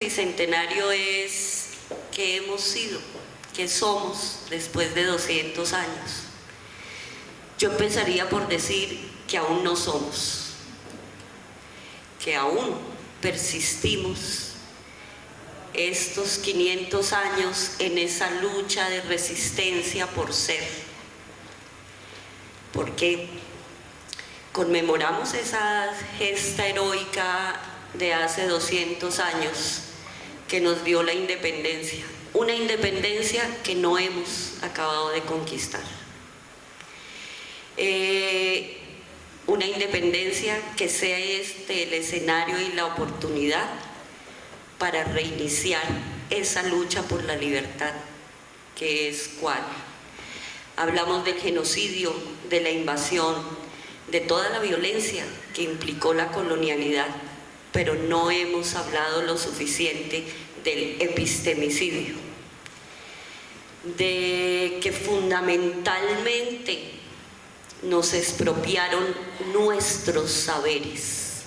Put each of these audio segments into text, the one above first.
Bicentenario es qué hemos sido, qué somos después de 200 años. Yo empezaría por decir que aún no somos, que aún persistimos estos 500 años en esa lucha de resistencia por ser, porque conmemoramos esa gesta heroica de hace 200 años que nos dio la independencia, una independencia que no hemos acabado de conquistar. Una independencia que sea el escenario y la oportunidad para reiniciar esa lucha por la libertad, que es cuál. Hablamos del genocidio, de la invasión, de toda la violencia que implicó la colonialidad, pero no hemos hablado lo suficiente del epistemicidio, de que fundamentalmente nos expropiaron nuestros saberes,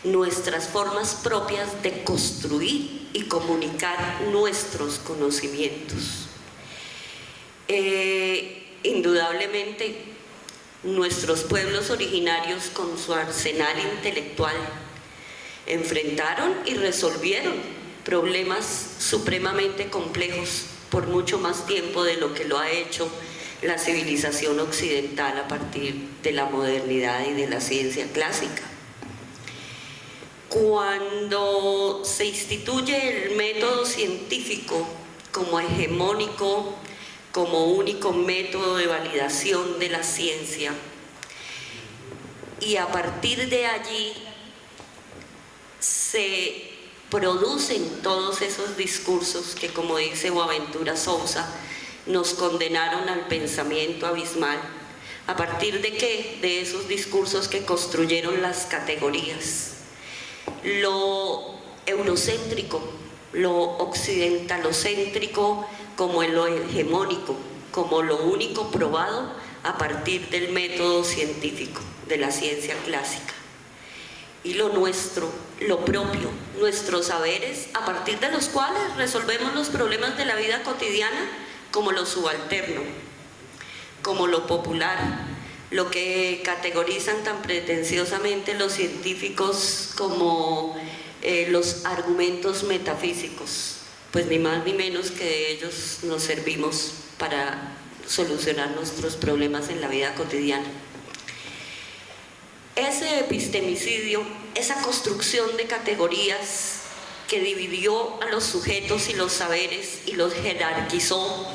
nuestras formas propias de construir y comunicar nuestros conocimientos. Indudablemente, nuestros pueblos originarios, con su arsenal intelectual, enfrentaron y resolvieron problemas supremamente complejos por mucho más tiempo de lo que lo ha hecho la civilización occidental a partir de la modernidad y de la ciencia clásica. Cuando se instituye el método científico como hegemónico, como único método de validación de la ciencia, y a partir de allí se producen todos esos discursos que, como dice Boaventura Sousa, nos condenaron al pensamiento abismal. ¿A partir de qué? De esos discursos que construyeron las categorías. Lo eurocéntrico, lo occidentalocéntrico como lo hegemónico, como lo único probado a partir del método científico, de la ciencia clásica. Y lo nuestro, lo propio, nuestros saberes, a partir de los cuales resolvemos los problemas de la vida cotidiana, como lo subalterno, como lo popular, lo que categorizan tan pretenciosamente los científicos como los argumentos metafísicos. Pues ni más ni menos que de ellos nos servimos para solucionar nuestros problemas en la vida cotidiana. Ese epistemicidio, esa construcción de categorías que dividió a los sujetos y los saberes y los jerarquizó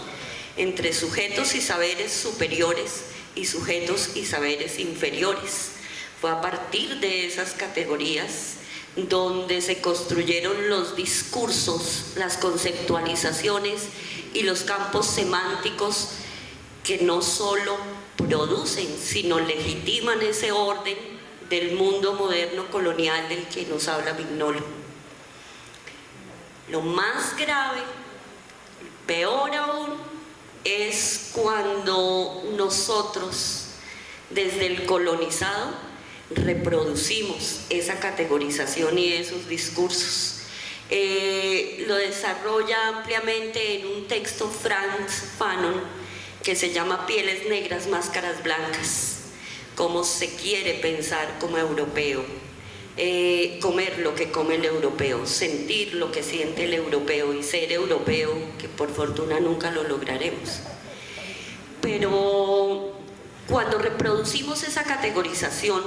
entre sujetos y saberes superiores y sujetos y saberes inferiores. Fue a partir de esas categorías donde se construyeron los discursos, las conceptualizaciones y los campos semánticos que no solo producen, sino legitiman ese orden del mundo moderno colonial del que nos habla Vignolo. Lo más grave, peor aún, es cuando nosotros, desde el colonizado, reproducimos esa categorización y esos discursos. Lo desarrolla ampliamente en un texto Frantz Fanon que se llama Pieles negras, máscaras blancas. Cómo se quiere pensar como europeo, comer lo que come el europeo, sentir lo que siente el europeo y ser europeo, que por fortuna nunca lo lograremos. Pero cuando reproducimos esa categorización,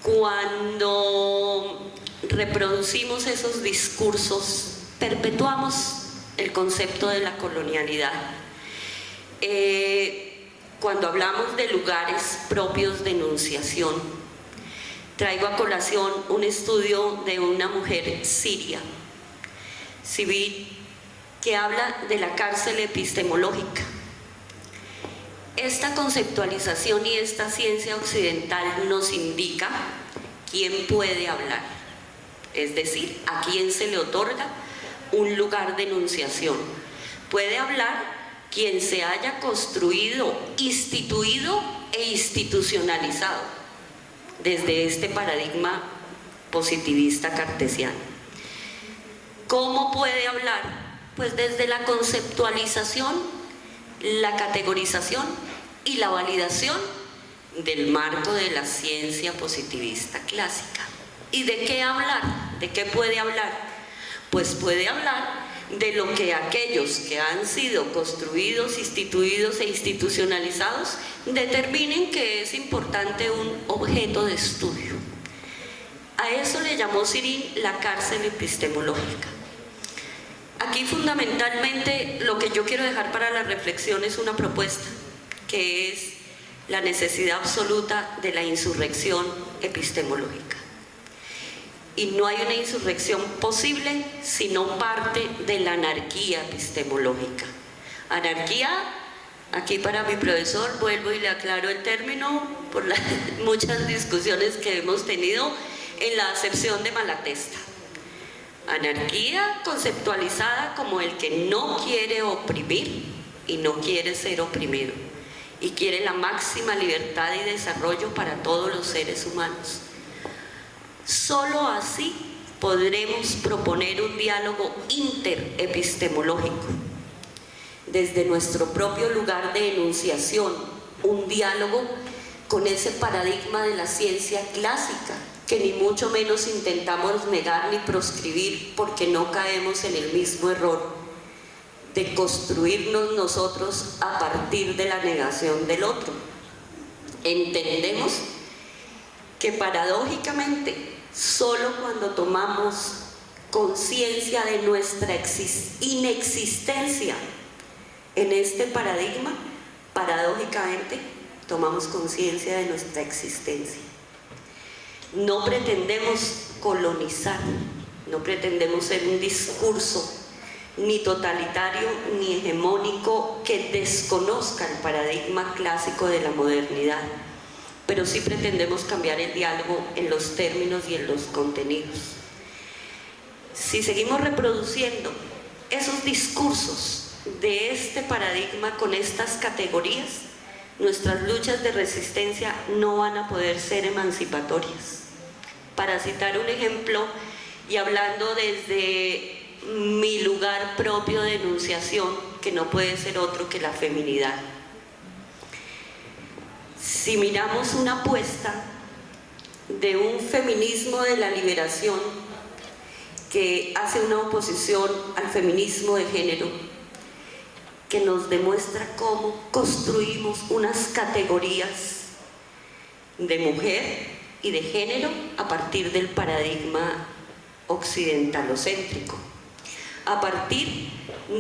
cuando reproducimos esos discursos, perpetuamos el concepto de la colonialidad. Cuando hablamos de lugares propios de enunciación, traigo a colación un estudio de una mujer siria, civil, que habla de la cárcel epistemológica. Esta conceptualización y esta ciencia occidental nos indica quién puede hablar, es decir, a quién se le otorga un lugar de enunciación. Puede hablar quien se haya construido, instituido e institucionalizado desde este paradigma positivista cartesiano. ¿Cómo puede hablar? Pues desde la conceptualización, la categorización y la validación del marco de la ciencia positivista clásica. ¿Y de qué hablar? ¿De qué puede hablar? Pues puede hablar de lo que aquellos que han sido construidos, instituidos e institucionalizados determinen que es importante un objeto de estudio. A eso le llamó Sirin la cárcel epistemológica. Aquí fundamentalmente lo que yo quiero dejar para la reflexión es una propuesta, que es la necesidad absoluta de la insurrección epistemológica. Y no hay una insurrección posible si no parte de la anarquía epistemológica. Anarquía, aquí para mi profesor, vuelvo y le aclaro el término por las muchas discusiones que hemos tenido en la acepción de Malatesta. Anarquía conceptualizada como el que no quiere oprimir y no quiere ser oprimido, y quiere la máxima libertad y desarrollo para todos los seres humanos. Solo así podremos proponer un diálogo interepistemológico, desde nuestro propio lugar de enunciación, un diálogo con ese paradigma de la ciencia clásica, que ni mucho menos intentamos negar ni proscribir, porque no caemos en el mismo error de construirnos nosotros a partir de la negación del otro. Entendemos que paradójicamente, solo cuando tomamos conciencia de nuestra inexistencia en este paradigma, paradójicamente tomamos conciencia de nuestra existencia. No pretendemos colonizar, no pretendemos ser un discurso ni totalitario ni hegemónico que desconozca el paradigma clásico de la modernidad, pero sí pretendemos cambiar el diálogo en los términos y en los contenidos. Si seguimos reproduciendo esos discursos de este paradigma con estas categorías, nuestras luchas de resistencia no van a poder ser emancipatorias. Para citar un ejemplo, y hablando desde mi lugar propio de enunciación, que no puede ser otro que la feminidad. Si miramos una apuesta de un feminismo de la liberación que hace una oposición al feminismo de género, que nos demuestra cómo construimos unas categorías de mujer y de género a partir del paradigma occidentalocéntrico, a partir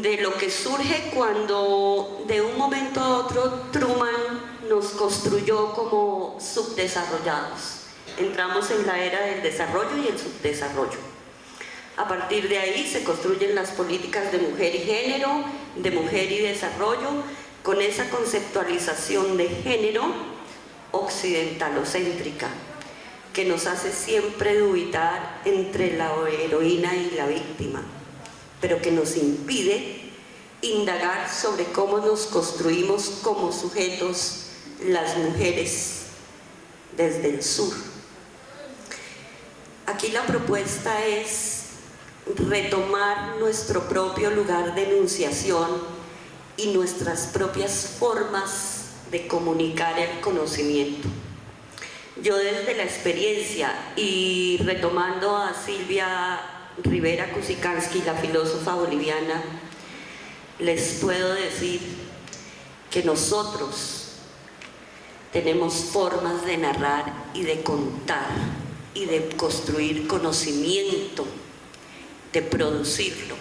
de lo que surge cuando de un momento a otro Truman nos construyó como subdesarrollados. Entramos en la era del desarrollo y el subdesarrollo. A partir de ahí se construyen las políticas de mujer y género, de mujer y desarrollo, con esa conceptualización de género occidentalocéntrica, que nos hace siempre dubitar entre la heroína y la víctima, pero que nos impide indagar sobre cómo nos construimos como sujetos las mujeres desde el sur. Aquí la propuesta es retomar nuestro propio lugar de enunciación y nuestras propias formas de comunicar el conocimiento. Yo desde la experiencia, y retomando a Silvia Rivera Kusikanski, la filósofa boliviana, les puedo decir que nosotros tenemos formas de narrar y de contar y de construir conocimiento, de producirlo.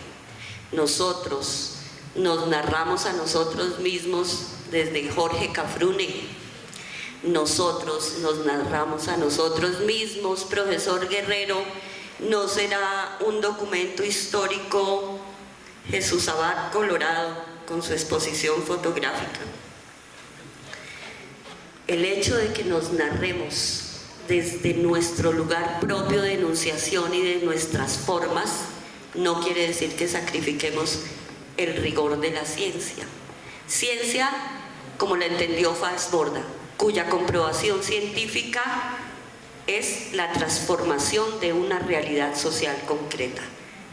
Nosotros nos narramos a nosotros mismos desde Jorge Cafrune. Nosotros nos narramos a nosotros mismos, profesor Guerrero. No será un documento histórico Jesús Abad Colorado con su exposición fotográfica. El hecho de que nos narremos desde nuestro lugar propio de enunciación y de nuestras formas no quiere decir que sacrifiquemos el rigor de la ciencia. Ciencia, como la entendió Falsborda, cuya comprobación científica es la transformación de una realidad social concreta.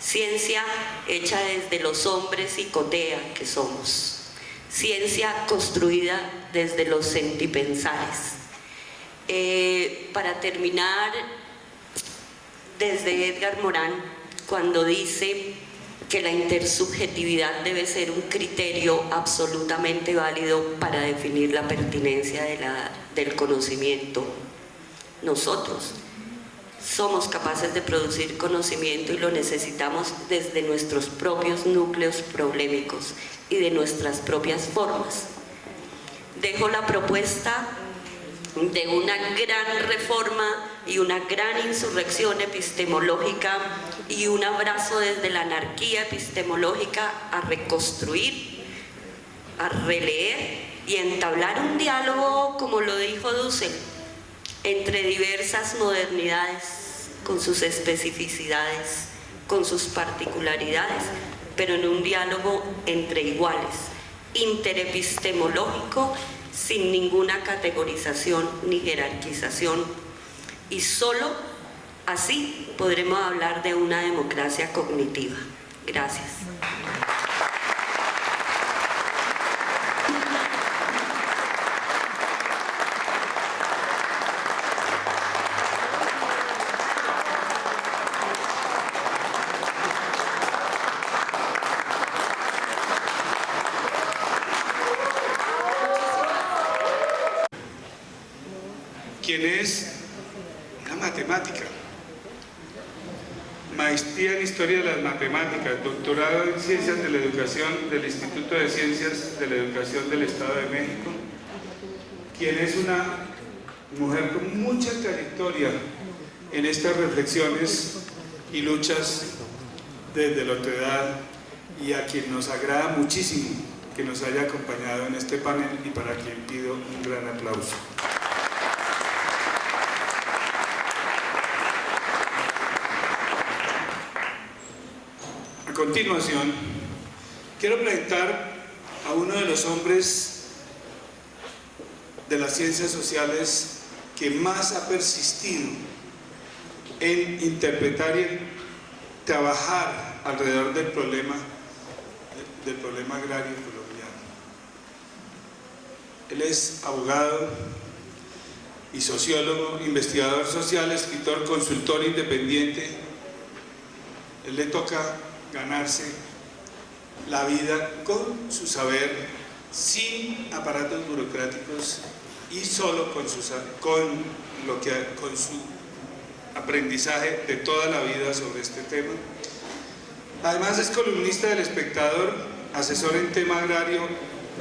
ciencia hecha desde los hombres y cotea que somos, ciencia construida desde los sentipensares. Para terminar, desde Edgar Morán, cuando dice que la intersubjetividad debe ser un criterio absolutamente válido para definir la pertinencia del conocimiento. Nosotros somos capaces de producir conocimiento y lo necesitamos desde nuestros propios núcleos problemáticos y de nuestras propias formas. Dejo la propuesta de una gran reforma y una gran insurrección epistemológica y un abrazo desde la anarquía epistemológica a reconstruir, a releer y entablar un diálogo, como lo dijo Dussel, entre diversas modernidades, con sus especificidades, con sus particularidades, pero en un diálogo entre iguales, interepistemológico, sin ninguna categorización ni jerarquización, y solo así podremos hablar de una democracia cognitiva. Gracias. Quien es una matemática, maestría en Historia de las Matemáticas, doctorado en Ciencias de la Educación del Instituto de Ciencias de la Educación del Estado de México, quien es una mujer con mucha trayectoria en estas reflexiones y luchas desde la otredad, y a quien nos agrada muchísimo que nos haya acompañado en este panel y para quien pido un gran aplauso. A continuación, quiero presentar a uno de los hombres de las ciencias sociales que más ha persistido en interpretar y en trabajar alrededor del problema agrario colombiano. Él es abogado y sociólogo, investigador social, escritor, consultor independiente. Él le toca ganarse la vida con su saber, sin aparatos burocráticos y solo con su aprendizaje de toda la vida sobre este tema. Además es columnista del Espectador, asesor en tema agrario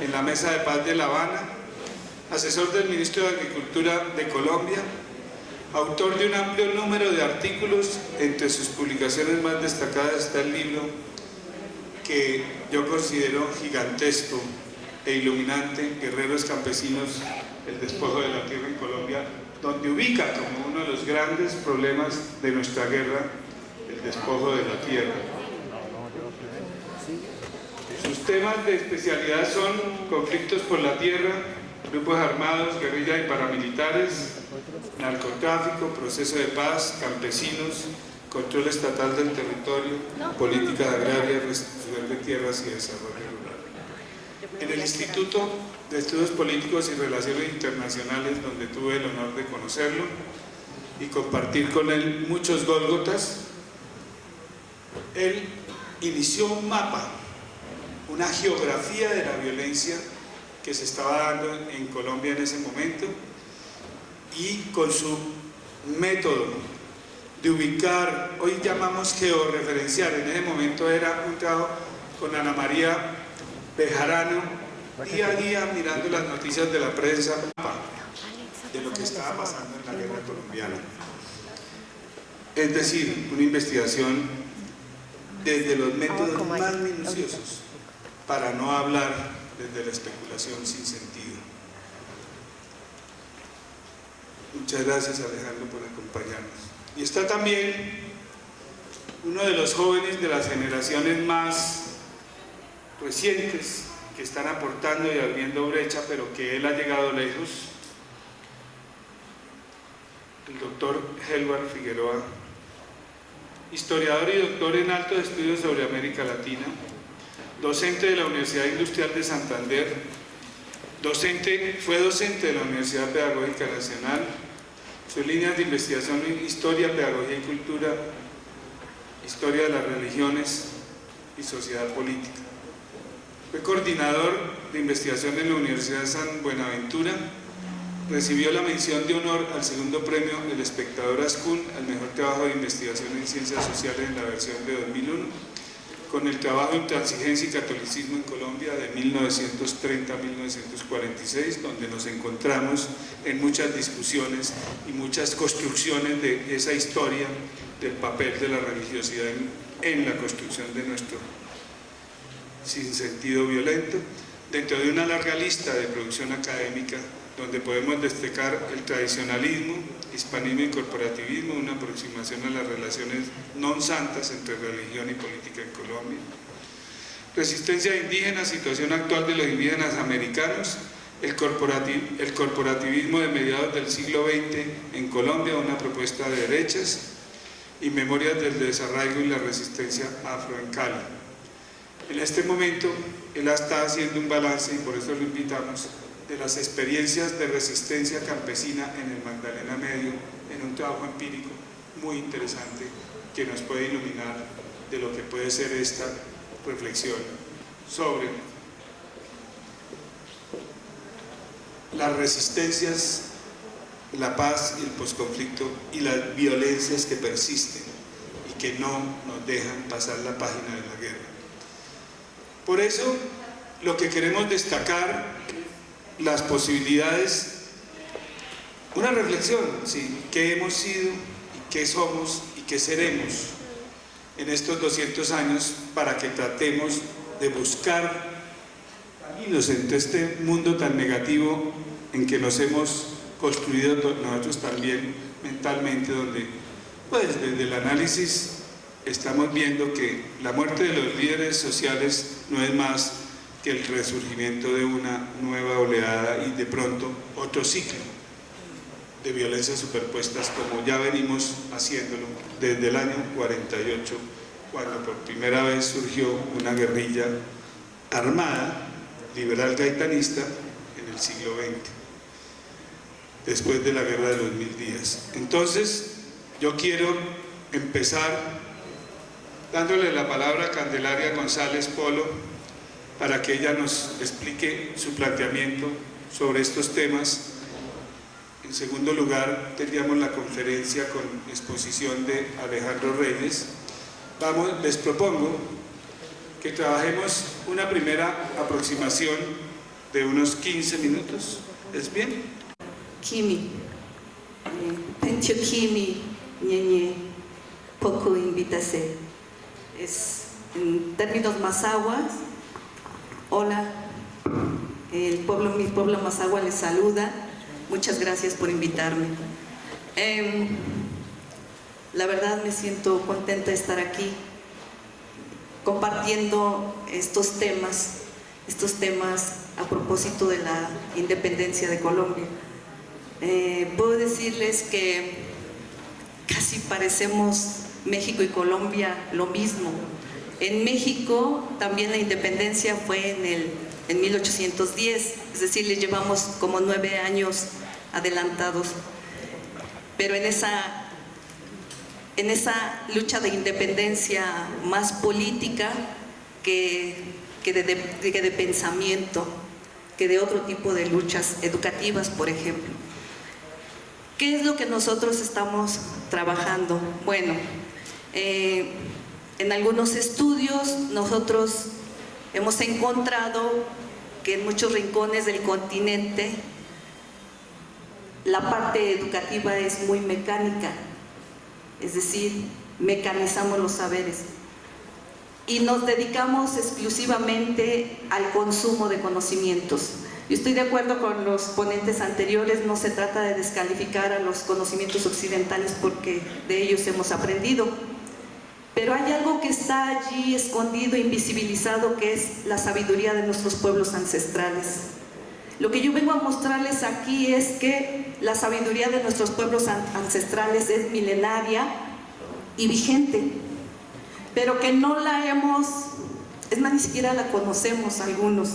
en la Mesa de Paz de La Habana, asesor del Ministro de Agricultura de Colombia, autor de un amplio número de artículos. Entre sus publicaciones más destacadas está el libro que yo considero gigantesco e iluminante, Guerreros Campesinos, el despojo de la tierra en Colombia, donde ubica como uno de los grandes problemas de nuestra guerra el despojo de la tierra. Sus temas de especialidad son conflictos por la tierra, grupos armados, guerrilla y paramilitares, narcotráfico, proceso de paz, campesinos, control estatal del territorio, políticas agrarias, restitución de tierras y desarrollo rural. En el Instituto de Estudios Políticos y Relaciones Internacionales, donde tuve el honor de conocerlo y compartir con él muchos gólgotas, él inició un mapa, una geografía de la violencia que se estaba dando en Colombia en ese momento, y con su método de ubicar, hoy llamamos georreferenciar, en ese momento era un trabajo con Ana María Bejarano, día a día mirando las noticias de la prensa de lo que estaba pasando en la guerra colombiana. Es decir, una investigación desde los métodos más minuciosos, para no hablar desde la especulación sin sentido. Muchas gracias, Alejandro, por acompañarnos. Y está también uno de los jóvenes de las generaciones más recientes que están aportando y abriendo brecha, pero que él ha llegado lejos, el doctor Helvar Figueroa, historiador y doctor en altos estudios sobre América Latina, docente de la Universidad Industrial de Santander, fue docente de la Universidad Pedagógica Nacional. Sus líneas de investigación en historia, pedagogía y cultura, historia de las religiones y sociedad política. Fue coordinador de investigación en la Universidad de San Buenaventura. Recibió la mención de honor al segundo premio El Espectador Ascún al mejor trabajo de investigación en ciencias sociales en la versión de 2001, con el trabajo Intransigencia y Catolicismo en Colombia de 1930 a 1946, donde nos encontramos en muchas discusiones y muchas construcciones de esa historia del papel de la religiosidad en la construcción de nuestro sinsentido violento, dentro de una larga lista de producción académica donde podemos destacar el tradicionalismo, hispanismo y corporativismo, una aproximación a las relaciones no santas entre religión y política en Colombia, resistencia indígena, situación actual de los indígenas americanos, el corporativismo de mediados del siglo XX en Colombia, una propuesta de derechas, y memorias del desarraigo y la resistencia afro en Cali. En este momento, él está haciendo un balance, y por eso lo invitamos, de las experiencias de resistencia campesina en el Magdalena Medio, en un trabajo empírico muy interesante que nos puede iluminar de lo que puede ser esta reflexión sobre las resistencias, la paz y el posconflicto y las violencias que persisten y que no nos dejan pasar la página de la guerra. Por eso, lo que queremos destacar, las posibilidades, una reflexión, ¿sí? ¿Qué hemos sido y qué somos y qué seremos en estos 200 años para que tratemos de buscar caminos en este mundo tan negativo en que nos hemos construido nosotros también mentalmente, donde pues desde el análisis estamos viendo que la muerte de los líderes sociales no es más que el resurgimiento de una nueva oleada y de pronto otro ciclo de violencias superpuestas, como ya venimos haciéndolo desde el año 48, cuando por primera vez surgió una guerrilla armada, liberal gaitanista, en el siglo XX, después de la guerra de los 1000 días. Entonces, yo quiero empezar dándole la palabra a Candelaria González Polo, para que ella nos explique su planteamiento sobre estos temas. En segundo lugar, tendríamos la conferencia con exposición de Alejandro Reyes. Les propongo que trabajemos una primera aproximación de unos 15 minutos. ¿Es bien? Kimi, Pencho Kimi, Ñeñe, poco invítase. Es en términos mazahuas. Hola, mi pueblo mazahua les saluda. Muchas gracias por invitarme. La verdad me siento contenta de estar aquí compartiendo estos temas a propósito de la independencia de Colombia. Puedo decirles que casi parecemos México y Colombia lo mismo. En México también la independencia fue en 1810, es decir, le llevamos como 9 años adelantados. Pero en esa lucha de independencia más política que de pensamiento, que de otro tipo de luchas educativas, por ejemplo. ¿Qué es lo que nosotros estamos trabajando? Bueno, en algunos estudios nosotros hemos encontrado que en muchos rincones del continente la parte educativa es muy mecánica, es decir, mecanizamos los saberes y nos dedicamos exclusivamente al consumo de conocimientos. Yo estoy de acuerdo con los ponentes anteriores, no se trata de descalificar a los conocimientos occidentales porque de ellos hemos aprendido. Pero hay algo que está allí escondido, invisibilizado, que es la sabiduría de nuestros pueblos ancestrales. Lo que yo vengo a mostrarles aquí es que la sabiduría de nuestros pueblos ancestrales es milenaria y vigente, pero que no la hemos, es más, ni siquiera la conocemos algunos.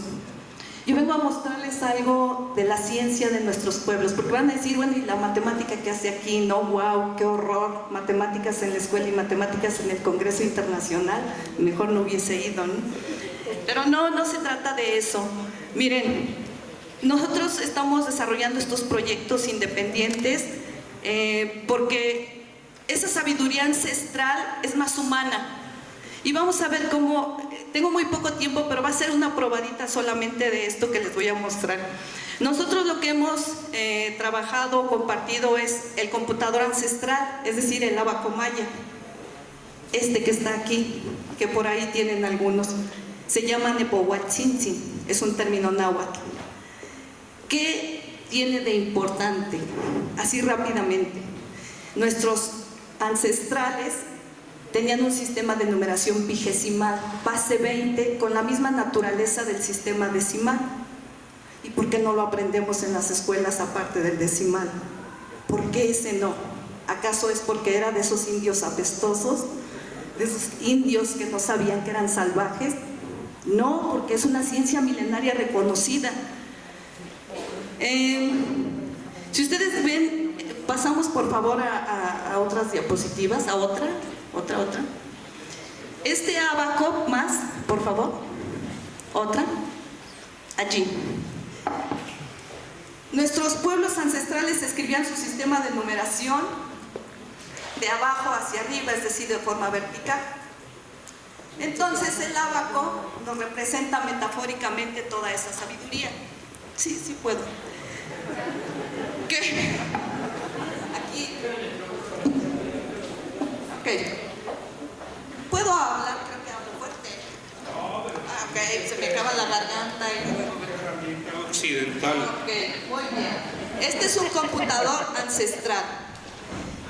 Yo vengo a mostrarles algo de la ciencia de nuestros pueblos, porque van a decir, bueno, ¿y la matemática que hace aquí? No, wow, qué horror, matemáticas en la escuela y matemáticas en el Congreso Internacional, mejor no hubiese ido, ¿no? Pero no, no se trata de eso. Miren, nosotros estamos desarrollando estos proyectos independientes porque esa sabiduría ancestral es más humana. Y vamos a ver cómo, tengo muy poco tiempo, pero va a ser una probadita solamente de esto que les voy a mostrar. Nosotros lo que hemos trabajado, compartido es el computador ancestral, es decir, el ábaco maya. Este que está aquí, que por ahí tienen algunos, se llama Nepohualtzin, es un término náhuatl. ¿Qué tiene de importante? Así rápidamente, nuestros ancestrales tenían un sistema de numeración vigesimal, base 20, con la misma naturaleza del sistema decimal. ¿Y por qué no lo aprendemos en las escuelas aparte del decimal? ¿Por qué ese no? ¿Acaso es porque era de esos indios apestosos? ¿De esos indios que no sabían que eran salvajes? No, porque es una ciencia milenaria reconocida. Si ustedes ven, pasamos por favor a otras diapositivas, a otra. Este ábaco más, por favor. Otra. Allí. Nuestros pueblos ancestrales escribían su sistema de numeración de abajo hacia arriba, es decir, de forma vertical. Entonces el ábaco nos representa metafóricamente toda esa sabiduría. Sí puedo. ¿Qué? Aquí. Ok. ¿Puedo hablar? Creo que hablo fuerte. Ok, se me acaba la garganta y... occidental. Ok, muy bien. Este es un computador ancestral.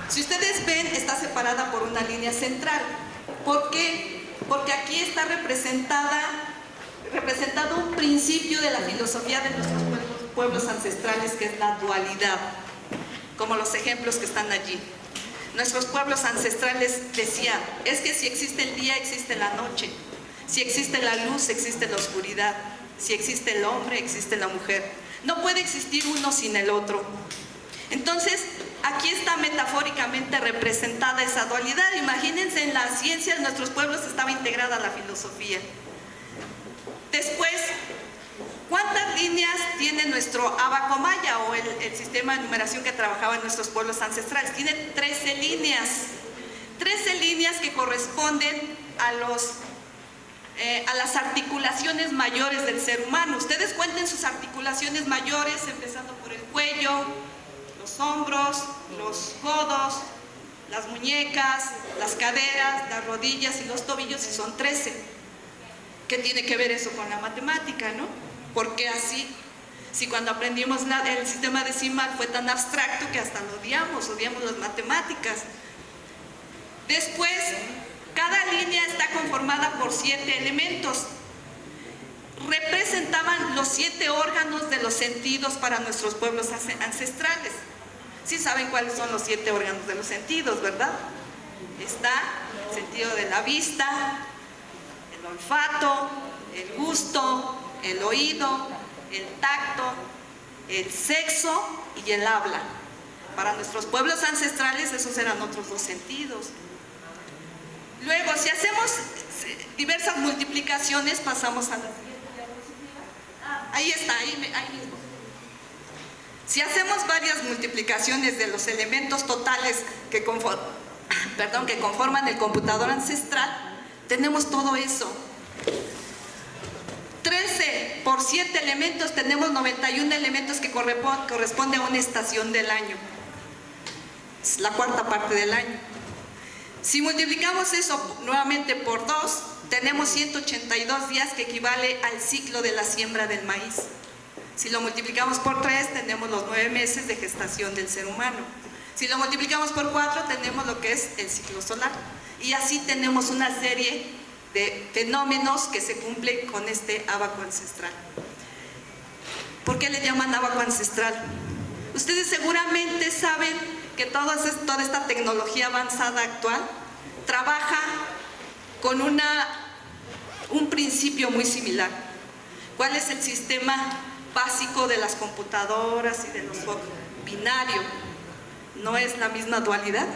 Si ustedes ven, está separada por una línea central. ¿Por qué? Porque aquí está representado un principio de la filosofía de nuestros pueblos ancestrales, que es la dualidad, como los ejemplos que están allí. Nuestros pueblos ancestrales decían, es que si existe el día, existe la noche. Si existe la luz, existe la oscuridad. Si existe el hombre, existe la mujer. No puede existir uno sin el otro. Entonces, aquí está metafóricamente representada esa dualidad. Imagínense, en la ciencia de nuestros pueblos estaba integrada la filosofía. Después, ¿cuántas líneas tiene nuestro ábaco maya o el sistema de numeración que trabajaba en nuestros pueblos ancestrales? Tiene 13 líneas. 13 líneas que corresponden a las articulaciones mayores del ser humano. Ustedes cuenten sus articulaciones mayores, empezando por el cuello, los hombros, los codos, las muñecas, las caderas, las rodillas y los tobillos, y son 13. ¿Qué tiene que ver eso con la matemática, no? ¿Por qué así? Si cuando aprendimos el sistema decimal fue tan abstracto que hasta lo odiamos las matemáticas. Después, cada línea está conformada por 7 elementos. Representaban los 7 órganos de los sentidos para nuestros pueblos ancestrales. Sí saben cuáles son los 7 órganos de los sentidos, ¿verdad? Está el sentido de la vista, el olfato, el gusto, el oído, el tacto, el sexo y el habla. Para nuestros pueblos ancestrales esos eran otros 2 sentidos. Luego, si hacemos diversas multiplicaciones, pasamos a la siguiente diapositiva. Ahí está, ahí mismo. Si hacemos varias multiplicaciones de los elementos totales que conforman el computador ancestral, tenemos todo eso. 13 por 7 elementos, tenemos 91 elementos que corresponden a una estación del año. Es la 4ª parte del año. Si multiplicamos eso nuevamente por 2, tenemos 182 días, que equivale al ciclo de la siembra del maíz. Si lo multiplicamos por 3, tenemos los 9 meses de gestación del ser humano. Si lo multiplicamos por 4, tenemos lo que es el ciclo solar. Y así tenemos una serie de fenómenos que se cumplen con este ábaco ancestral. ¿Por qué le llaman ábaco ancestral? Ustedes seguramente saben que toda esta tecnología avanzada actual trabaja con un principio muy similar. ¿Cuál es el sistema básico de las computadoras y de los focos? Binario. ¿No es la misma dualidad?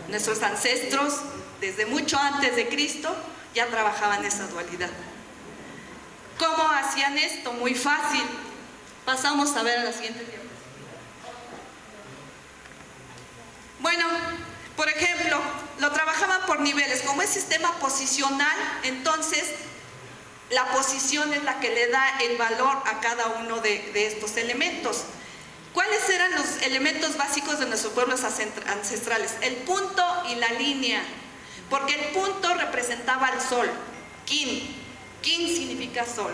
Nuestros ancestros, desde mucho antes de Cristo, ya trabajaban esa dualidad. ¿Cómo hacían esto? Muy fácil. Pasamos a ver a la siguiente diapositiva. Bueno, por ejemplo, lo trabajaban por niveles. Como es sistema posicional, entonces la posición es la que le da el valor a cada uno de estos elementos. ¿Cuáles eran los elementos básicos de nuestros pueblos ancestrales? El punto y la línea, porque el punto representaba al sol, kin. Kin significa sol.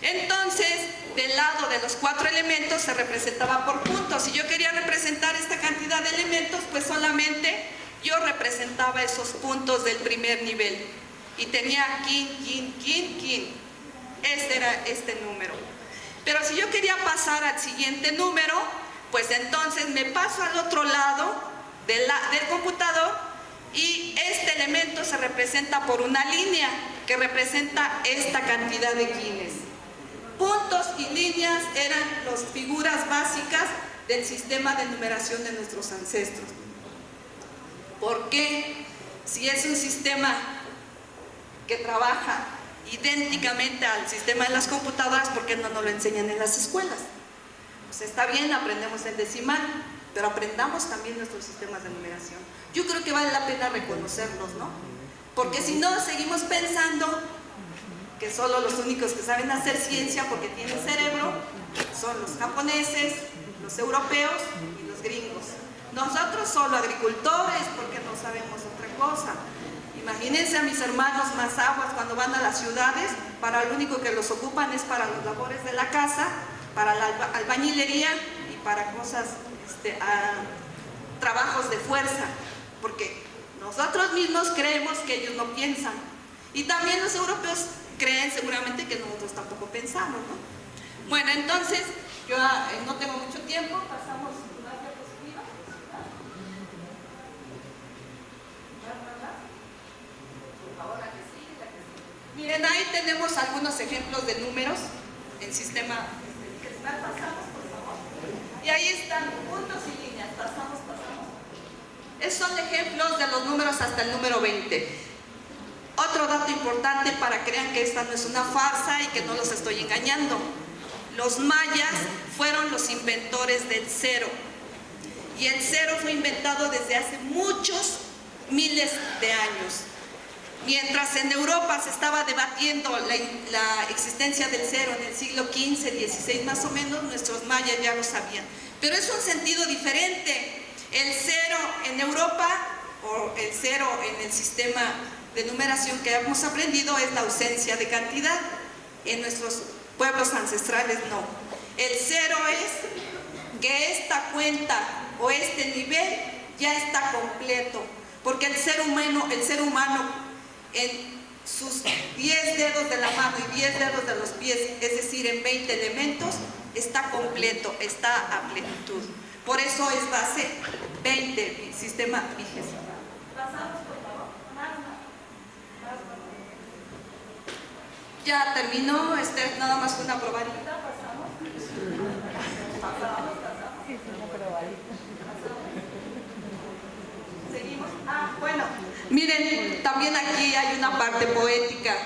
Entonces, del lado de los 4 elementos se representaba por puntos. Si yo quería representar esta cantidad de elementos, pues solamente yo representaba esos puntos del primer nivel. Y tenía kin, kin, kin, kin. Este era este número. Pero si yo quería pasar al siguiente número, pues entonces me paso al otro lado del computador y este elemento se representa por una línea que representa esta cantidad de kines. Puntos y líneas eran las figuras básicas del sistema de numeración de nuestros ancestros. ¿Por qué? Si es un sistema que trabaja idénticamente al sistema de las computadoras, ¿por qué no nos lo enseñan en las escuelas? Pues está bien, aprendemos el decimal, pero aprendamos también nuestros sistemas de numeración. Yo creo que vale la pena reconocerlos, ¿no? Porque si no, seguimos pensando que solo los únicos que saben hacer ciencia porque tienen cerebro son los japoneses, los europeos y los gringos. Nosotros solo agricultores porque no sabemos otra cosa. Imagínense a mis hermanos más aguas cuando van a las ciudades, para lo único que los ocupan es para los labores de la casa, para la albañilería y para cosas, trabajos de fuerza, porque nosotros mismos creemos que ellos no piensan. Y también los europeos creen seguramente que nosotros tampoco pensamos, ¿no? Bueno, entonces, yo no tengo mucho tiempo, pasamos una diapositiva. Miren, ahí tenemos algunos ejemplos de números en sistema decimal. Pasamos, por favor. Y ahí están puntos y líneas. Pasamos. Esos son ejemplos de los números hasta el número 20. Otro dato importante para que crean que esta no es una farsa y que no los estoy engañando. Los mayas fueron los inventores del cero. Y el cero fue inventado desde hace muchos miles de años. Mientras en Europa se estaba debatiendo la existencia del cero en el siglo XV, XVI más o menos, nuestros mayas ya lo sabían. Pero es un sentido diferente. El cero en Europa, o el cero en el sistema de numeración que hemos aprendido, es la ausencia de cantidad. En nuestros pueblos ancestrales no. El cero es que esta cuenta o este nivel ya está completo. Porque el ser humano en sus 10 dedos de la mano y 10 dedos de los pies, es decir, en 20 elementos, está completo, está a plenitud. Por eso es base 20, sistema vigesimal. Pasamos, por favor. Más. Ya terminó, nada más fue una probadita. Pasamos. Seguimos. Bueno, miren, también aquí hay una parte poética.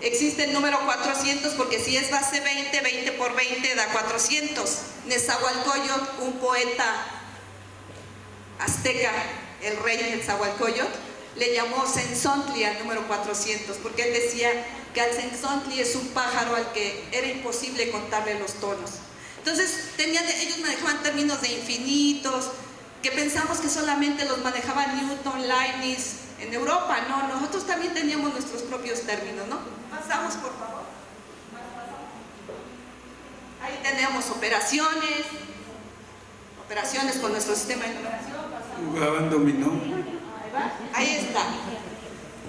Existe el número 400 porque si es base 20, 20 por 20 da 400. Nezahualcóyotl, un poeta azteca, el rey Nezahualcóyotl, le llamó Cenzontli al número 400 porque él decía que al Cenzontli es un pájaro al que era imposible contarle los tonos. Entonces ellos manejaban términos de infinitos, que pensamos que solamente los manejaban Newton, Leibniz en Europa. No, nosotros también teníamos nuestros propios términos, ¿no? Pasamos, por favor. Ahí tenemos operaciones con nuestro sistema de numeración. Jugaban dominó. Ahí está.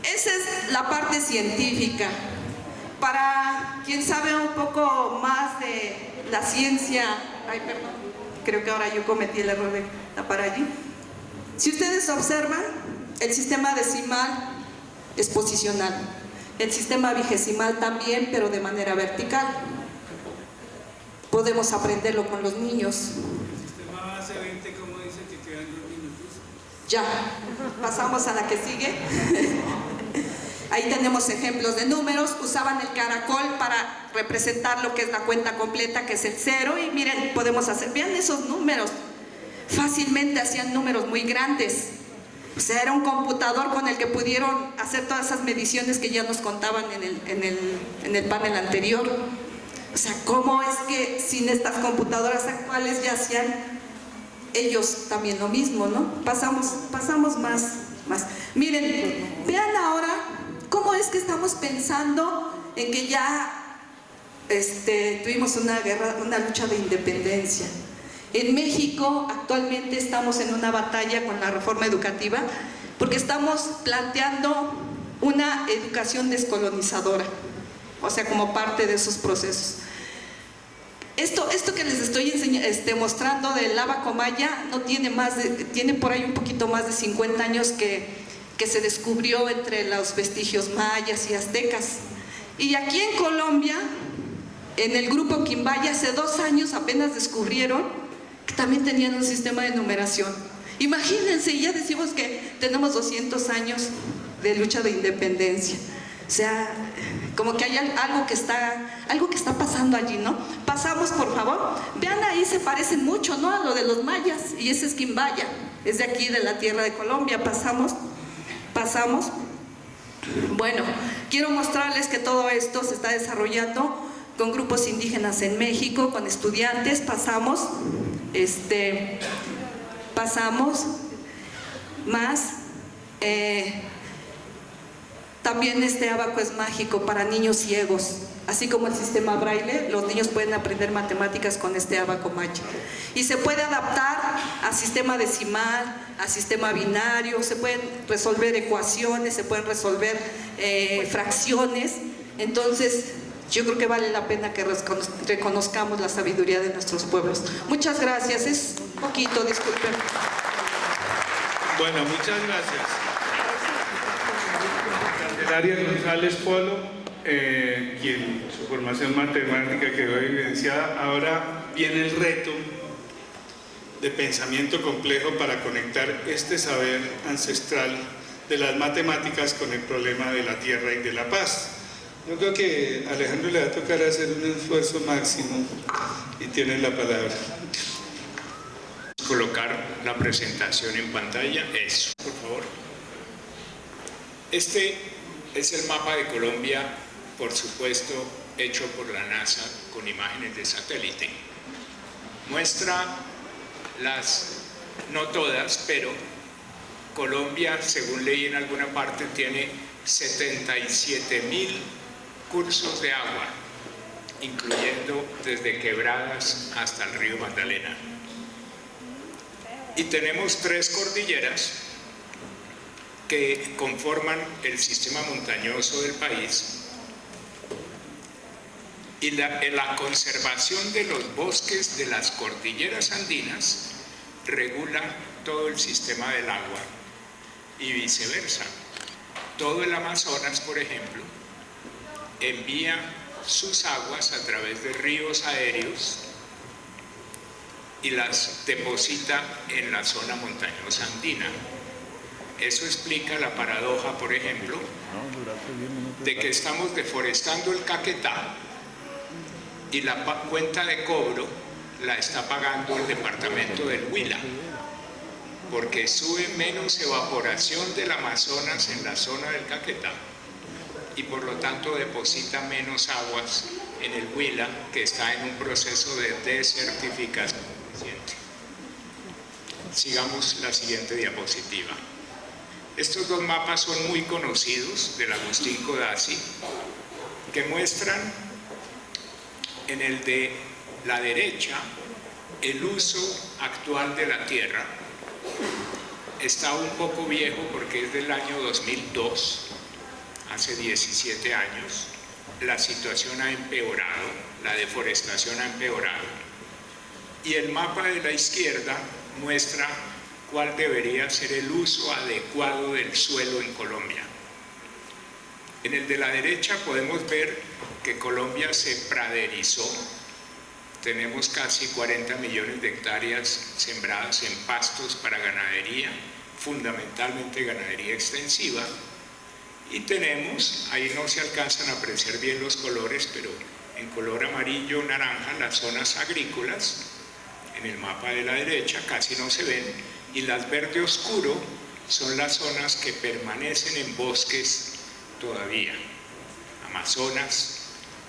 Esa es la parte científica. Para quien sabe un poco más de la ciencia, creo que ahora yo cometí el error de tapar allí. Si ustedes observan, El sistema decimal es posicional. El sistema vigesimal también, pero de manera vertical. Podemos aprenderlo con los niños. El sistema base 20, ¿cómo dice que quedan 2 minutos? Ya, pasamos a la que sigue. Ahí tenemos ejemplos de números. Usaban el caracol para representar lo que es la cuenta completa, que es el 0. Y miren, podemos hacer, vean esos números. Fácilmente hacían números muy grandes. O sea, era un computador con el que pudieron hacer todas esas mediciones que ya nos contaban en el panel anterior. O sea, ¿cómo es que sin estas computadoras actuales ya hacían ellos también lo mismo, ¿no? Pasamos más. Miren, vean ahora cómo es que estamos pensando en que ya tuvimos una guerra, una lucha de independencia. En México actualmente estamos en una batalla con la reforma educativa porque estamos planteando una educación descolonizadora, o sea, como parte de esos procesos. Esto que les estoy mostrando del Ábaco Maya no tiene por ahí un poquito más de 50 años que se descubrió entre los vestigios mayas y aztecas. Y aquí en Colombia, en el grupo Quimbaya, hace 2 años apenas descubrieron que también tenían un sistema de numeración. Imagínense, ya decimos que tenemos 200 años de lucha de independencia. O sea, como que hay algo que está pasando allí, ¿no? Pasamos, por favor. Vean, ahí se parecen mucho, ¿no? A lo de los mayas. Y ese es Quimbaya, es de aquí, de la tierra de Colombia. Pasamos. Bueno, quiero mostrarles que todo esto se está desarrollando con grupos indígenas en México, con estudiantes. Pasamos más. También este ábaco es mágico para niños ciegos, así como el sistema braille. Los niños pueden aprender matemáticas con este ábaco mágico y se puede adaptar a sistema decimal, a sistema binario. Se pueden resolver ecuaciones, se pueden resolver fracciones. Entonces yo creo que vale la pena que reconozcamos la sabiduría de nuestros pueblos. Muchas gracias, es poquito, disculpen. Bueno, muchas gracias. Candelaria González Polo, quien su formación matemática quedó evidenciada. Ahora viene el reto de pensamiento complejo para conectar este saber ancestral de las matemáticas con el problema de la tierra y de la paz. Yo creo que a Alejandro le va a tocar hacer un esfuerzo máximo y tiene la palabra. Colocar la presentación en pantalla, eso, por favor. Este es el mapa de Colombia, por supuesto, hecho por la NASA con imágenes de satélite. Muestra no todas, pero Colombia, según leí en alguna parte, tiene 77.000 cursos de agua, incluyendo desde quebradas hasta el río Magdalena. Y tenemos 3 cordilleras que conforman el sistema montañoso del país, y la conservación de los bosques de las cordilleras andinas regula todo el sistema del agua y viceversa. Todo el Amazonas, por ejemplo, envía sus aguas a través de ríos aéreos y las deposita en la zona montañosa andina. Eso explica la paradoja, por ejemplo, de que estamos deforestando el Caquetá y la cuenta de cobro la está pagando el departamento del Huila, porque sube menos evaporación del Amazonas en la zona del Caquetá y por lo tanto deposita menos aguas en el Huila, que está en un proceso de desertificación. Sigamos la siguiente diapositiva. Estos 2 mapas son muy conocidos del Agustín Codazzi, que muestran en el de la derecha el uso actual de la tierra. Está un poco viejo porque es del año 2002, hace 17 años. La situación ha empeorado, la deforestación ha empeorado. Y el mapa de la izquierda muestra cuál debería ser el uso adecuado del suelo en Colombia. En el de la derecha podemos ver que Colombia se praderizó. Tenemos casi 40 millones de hectáreas sembradas en pastos para ganadería, fundamentalmente ganadería extensiva. Y tenemos, ahí no se alcanzan a apreciar bien los colores, pero en color amarillo, naranja, las zonas agrícolas, en el mapa de la derecha casi no se ven, y las verde oscuro son las zonas que permanecen en bosques todavía. Amazonas,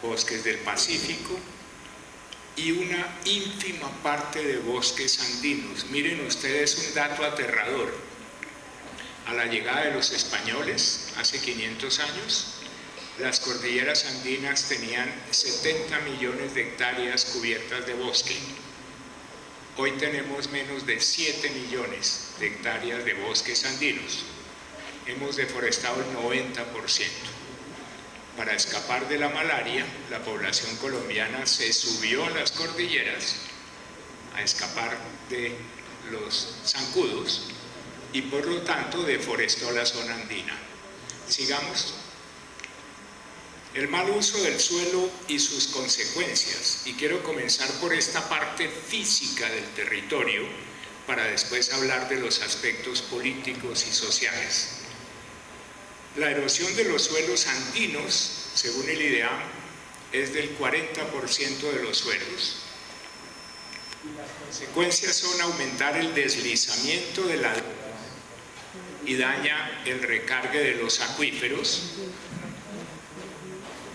bosques del Pacífico y una ínfima parte de bosques andinos. Miren ustedes un dato aterrador. A la llegada de los españoles, hace 500 años, las cordilleras andinas tenían 70 millones de hectáreas cubiertas de bosque. Hoy tenemos menos de 7 millones de hectáreas de bosques andinos. Hemos deforestado el 90%. Para escapar de la malaria, la población colombiana se subió a las cordilleras a escapar de los zancudos y por lo tanto deforestó la zona andina. Sigamos. El mal uso del suelo y sus consecuencias, y quiero comenzar por esta parte física del territorio para después hablar de los aspectos políticos y sociales. La erosión de los suelos andinos, según el IDEAM, es del 40% de los suelos. Las consecuencias son aumentar el deslizamiento de la y daña el recargue de los acuíferos.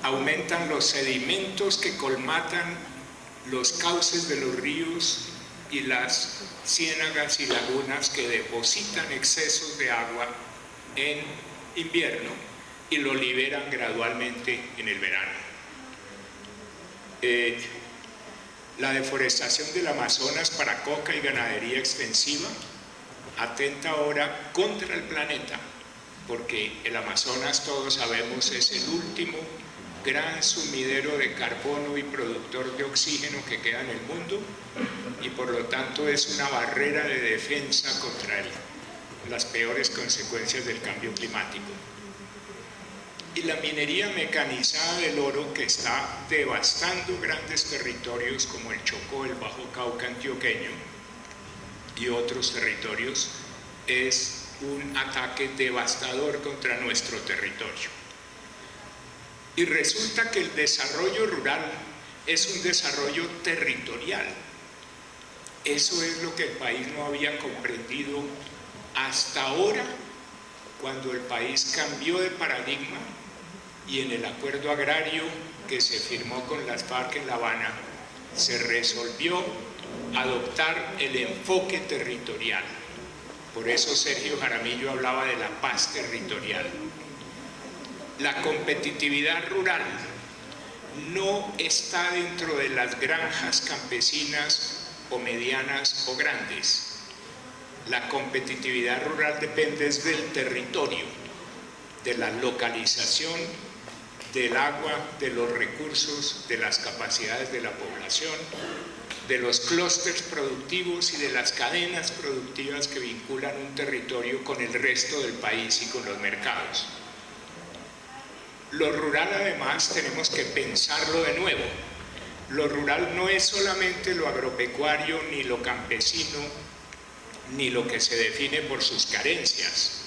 Aumentan los sedimentos que colmatan los cauces de los ríos y las ciénagas y lagunas que depositan excesos de agua en invierno y lo liberan gradualmente en el verano. La deforestación del Amazonas para coca y ganadería extensiva atenta ahora contra el planeta, porque el Amazonas, todos sabemos, es el último gran sumidero de carbono y productor de oxígeno que queda en el mundo y por lo tanto es una barrera de defensa contra las peores consecuencias del cambio climático. Y la minería mecanizada del oro, que está devastando grandes territorios como el Chocó, el Bajo Cauca antioqueño y otros territorios, es un ataque devastador contra nuestro territorio. Y resulta que el desarrollo rural es un desarrollo territorial. Eso es lo que el país no había comprendido hasta ahora, cuando el país cambió de paradigma y en el acuerdo agrario que se firmó con las FARC en La Habana se resolvió adoptar el enfoque territorial. Por eso Sergio Jaramillo hablaba de la paz territorial. La competitividad rural no está dentro de las granjas campesinas o medianas o grandes. La competitividad rural depende del territorio, de la localización, del agua, de los recursos, de las capacidades de la población, de los clústeres productivos y de las cadenas productivas que vinculan un territorio con el resto del país y con los mercados. Lo rural, además, tenemos que pensarlo de nuevo. Lo rural no es solamente lo agropecuario, ni lo campesino, ni lo que se define por sus carencias.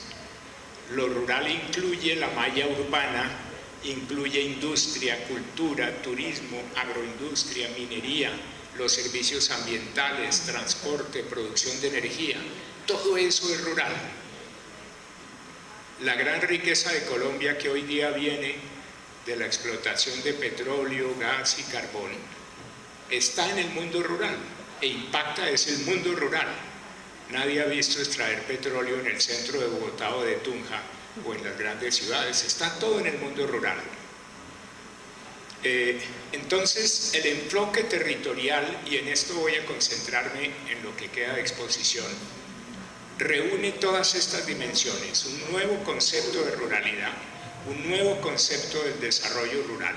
Lo rural incluye la malla urbana, incluye industria, cultura, turismo, agroindustria, minería, los servicios ambientales, transporte, producción de energía. Todo eso es rural. La gran riqueza de Colombia, que hoy día viene de la explotación de petróleo, gas y carbón, está en el mundo rural e impacta es el mundo rural. Nadie ha visto extraer petróleo en el centro de Bogotá o de Tunja o en las grandes ciudades, está todo en el mundo rural. Entonces, el enfoque territorial, y en esto voy a concentrarme en lo que queda de exposición, reúne todas estas dimensiones: un nuevo concepto de ruralidad, un nuevo concepto del desarrollo rural,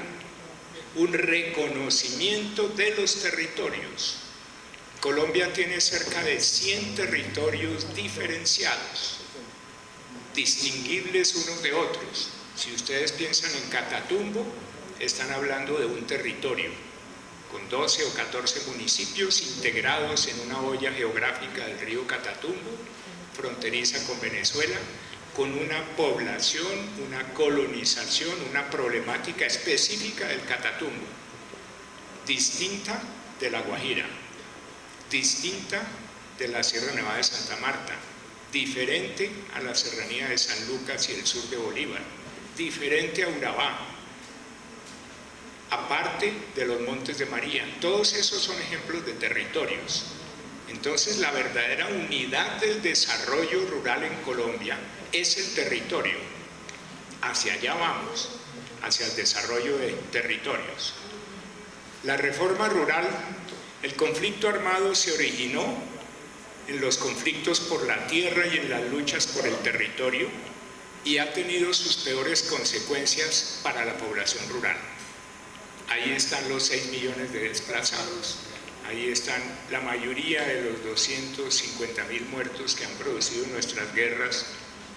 un reconocimiento de los territorios Colombia tiene cerca de 100 territorios diferenciados, distinguibles unos de otros. Si ustedes piensan en Catatumbo, están hablando de un territorio con 12 o 14 municipios integrados en una olla geográfica del río Catatumbo, fronteriza con Venezuela, con una población, una colonización, una problemática específica del Catatumbo, distinta de La Guajira, distinta de la Sierra Nevada de Santa Marta, diferente a la serranía de San Lucas y el sur de Bolívar, diferente a Urabá, aparte de los Montes de María. Todos esos son ejemplos de territorios. Entonces, la verdadera unidad del desarrollo rural en Colombia es el territorio. Hacia allá vamos, hacia el desarrollo de territorios. La reforma rural, el conflicto armado se originó en los conflictos por la tierra y en las luchas por el territorio y ha tenido sus peores consecuencias para la población rural. Ahí están los 6 millones de desplazados, ahí están la mayoría de los 250.000 muertos que han producido nuestras guerras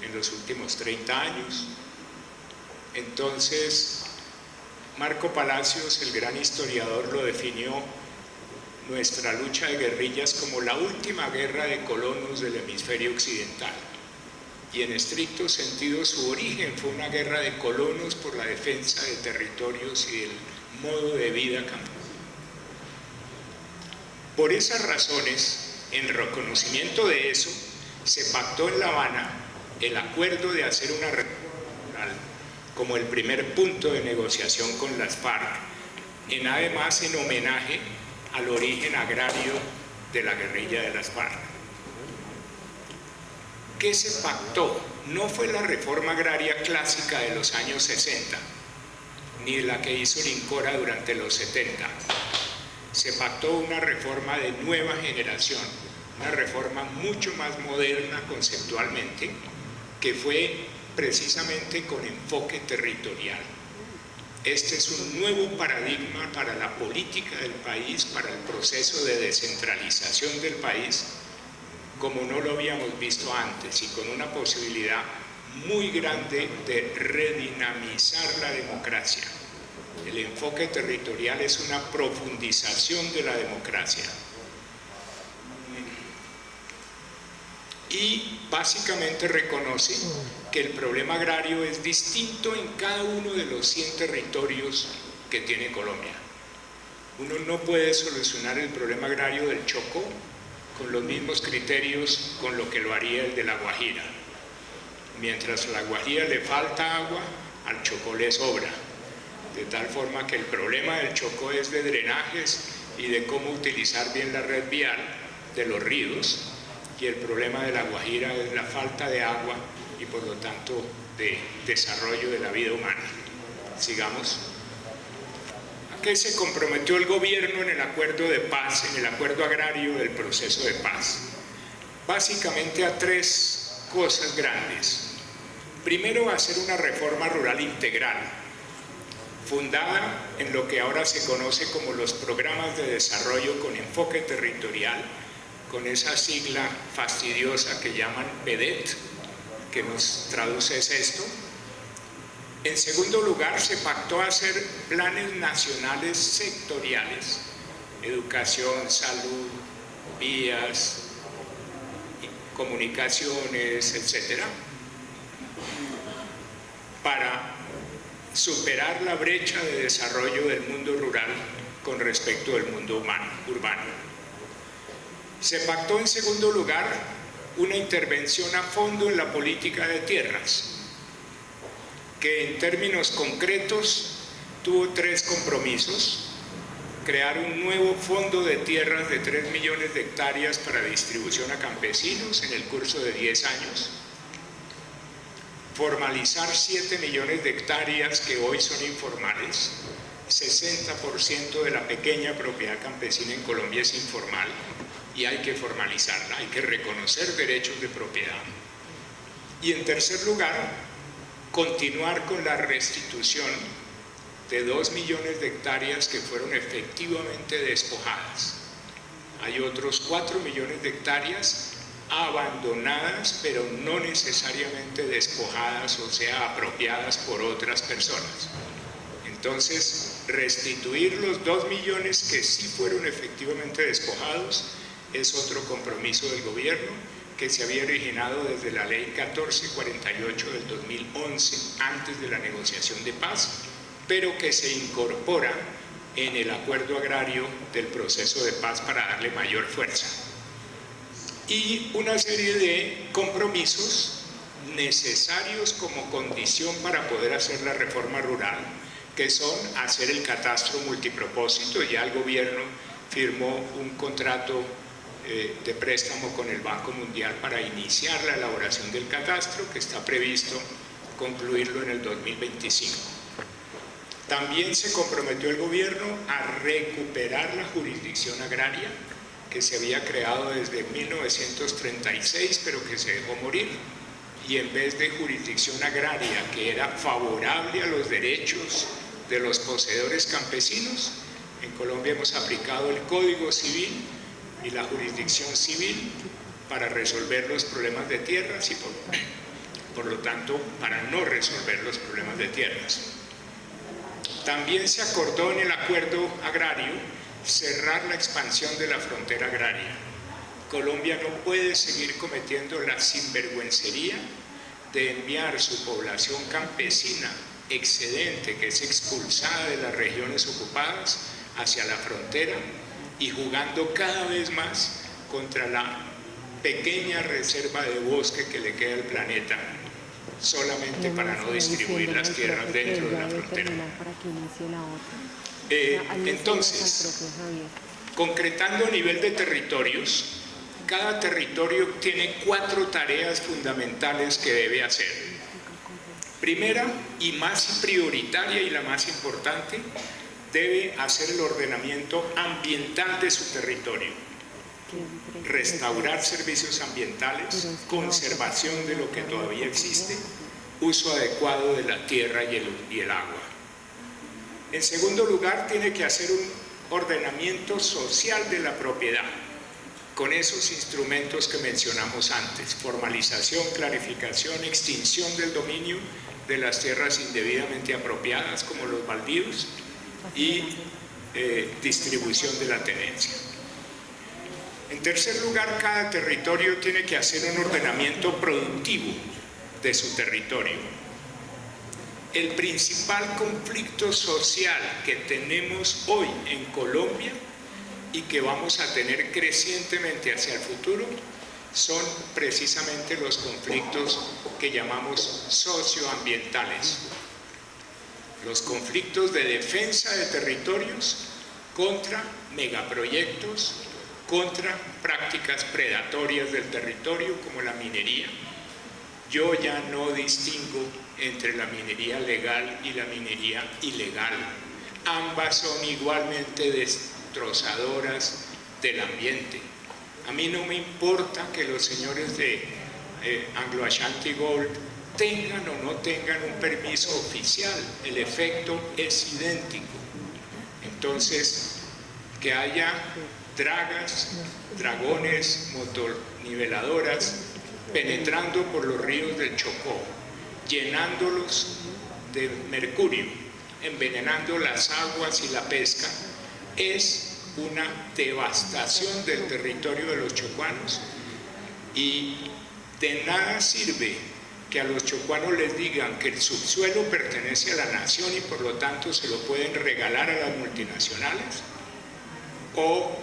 en los últimos 30 años. Entonces, Marco Palacios, el gran historiador, lo definió nuestra lucha de guerrillas como la última guerra de colonos del hemisferio occidental. Y en estricto sentido su origen fue una guerra de colonos por la defensa de territorios y del modo de vida campesino. Por esas razones, en reconocimiento de eso, se pactó en La Habana el acuerdo de hacer una reforma rural como el primer punto de negociación con las FARC, además en homenaje al origen agrario de la guerrilla de las FARC. ¿Qué se pactó? No fue la reforma agraria clásica de los años 60, ni la que hizo Lincora durante los 70. Se pactó una reforma de nueva generación, una reforma mucho más moderna conceptualmente, que fue precisamente con enfoque territorial. Este es un nuevo paradigma para la política del país, para el proceso de descentralización del país, como no lo habíamos visto antes, y con una posibilidad muy grande de redinamizar la democracia. El enfoque territorial es una profundización de la democracia. Y básicamente reconoce que el problema agrario es distinto en cada uno de los 100 territorios que tiene Colombia. Uno no puede solucionar el problema agrario del Chocó con los mismos criterios con lo que lo haría el de La Guajira. Mientras a La Guajira le falta agua, al Chocó le sobra. De tal forma que el problema del Chocó es de drenajes y de cómo utilizar bien la red vial de los ríos, y el problema de La Guajira es la falta de agua y por lo tanto de desarrollo de la vida humana. Sigamos. ¿A qué se comprometió el gobierno en el acuerdo de paz, en el acuerdo agrario del proceso de paz? Básicamente a 3 cosas grandes. Primero, hacer una reforma rural integral, fundada en lo que ahora se conoce como los programas de desarrollo con enfoque territorial, con esa sigla fastidiosa que llaman PEDET, que nos traduce es esto. En segundo lugar, se pactó hacer planes nacionales sectoriales, educación, salud, vías, comunicaciones, etcétera, para superar la brecha de desarrollo del mundo rural con respecto del mundo urbano. Se pactó en segundo lugar una intervención a fondo en la política de tierras, que en términos concretos tuvo 3 compromisos: crear un nuevo fondo de tierras de 3 millones de hectáreas para distribución a campesinos en el curso de 10 años, formalizar 7 millones de hectáreas que hoy son informales. 60% de la pequeña propiedad campesina en Colombia es informal y hay que formalizarla, hay que reconocer derechos de propiedad. Y en tercer lugar, continuar con la restitución de 2 millones de hectáreas que fueron efectivamente despojadas. Hay otros 4 millones de hectáreas abandonadas, pero no necesariamente despojadas, o sea, apropiadas por otras personas. Entonces, restituir los 2 millones que sí fueron efectivamente despojados es otro compromiso del gobierno que se había originado desde la ley 1448 del 2011, antes de la negociación de paz, pero que se incorpora en el acuerdo agrario del proceso de paz para darle mayor fuerza. Y una serie de compromisos necesarios como condición para poder hacer la reforma rural, que son hacer el catastro multipropósito. Ya el gobierno firmó un contrato de préstamo con el Banco Mundial para iniciar la elaboración del catastro, que está previsto concluirlo en el 2025. También se comprometió el gobierno a recuperar la jurisdicción agraria, que se había creado desde 1936, pero que se dejó morir, y en vez de jurisdicción agraria, que era favorable a los derechos de los poseedores campesinos, en Colombia hemos aplicado el Código Civil y la jurisdicción civil para resolver los problemas de tierras y por lo tanto para no resolver los problemas de tierras. También se acordó en el acuerdo agrario cerrar la expansión de la frontera agraria. Colombia no puede seguir cometiendo la sinvergüencería de enviar su población campesina excedente, que es expulsada de las regiones ocupadas, hacia la frontera y jugando cada vez más contra la pequeña reserva de bosque que le queda al planeta, solamente para no distribuir las tierras dentro de la frontera. Entonces, concretando a nivel de territorios, cada territorio tiene 4 tareas fundamentales que debe hacer. Primera y más prioritaria y la más importante, debe hacer el ordenamiento ambiental de su territorio, restaurar servicios ambientales, conservación de lo que todavía existe, uso adecuado de la tierra y el agua. En segundo lugar, tiene que hacer un ordenamiento social de la propiedad, con esos instrumentos que mencionamos antes: formalización, clarificación, extinción del dominio de las tierras indebidamente apropiadas, como los baldíos, y distribución de la tenencia. En tercer lugar, cada territorio tiene que hacer un ordenamiento productivo de su territorio. El principal conflicto social que tenemos hoy en Colombia y que vamos a tener crecientemente hacia el futuro son precisamente los conflictos que llamamos socioambientales. Los conflictos de defensa de territorios contra megaproyectos, contra prácticas predatorias del territorio como la minería. Yo ya no distingo entre la minería legal y la minería ilegal. Ambas son igualmente destrozadoras del ambiente. A mí no me importa que los señores de Anglo Ashanti Gold tengan o no tengan un permiso oficial, el efecto es idéntico. Entonces, que haya dragones, motoniveladoras penetrando por los ríos del Chocó, llenándolos de mercurio, envenenando las aguas y la pesca, es una devastación del territorio de los chocuanos, y de nada sirve que a los chocuanos les digan que el subsuelo pertenece a la nación y por lo tanto se lo pueden regalar a las multinacionales, o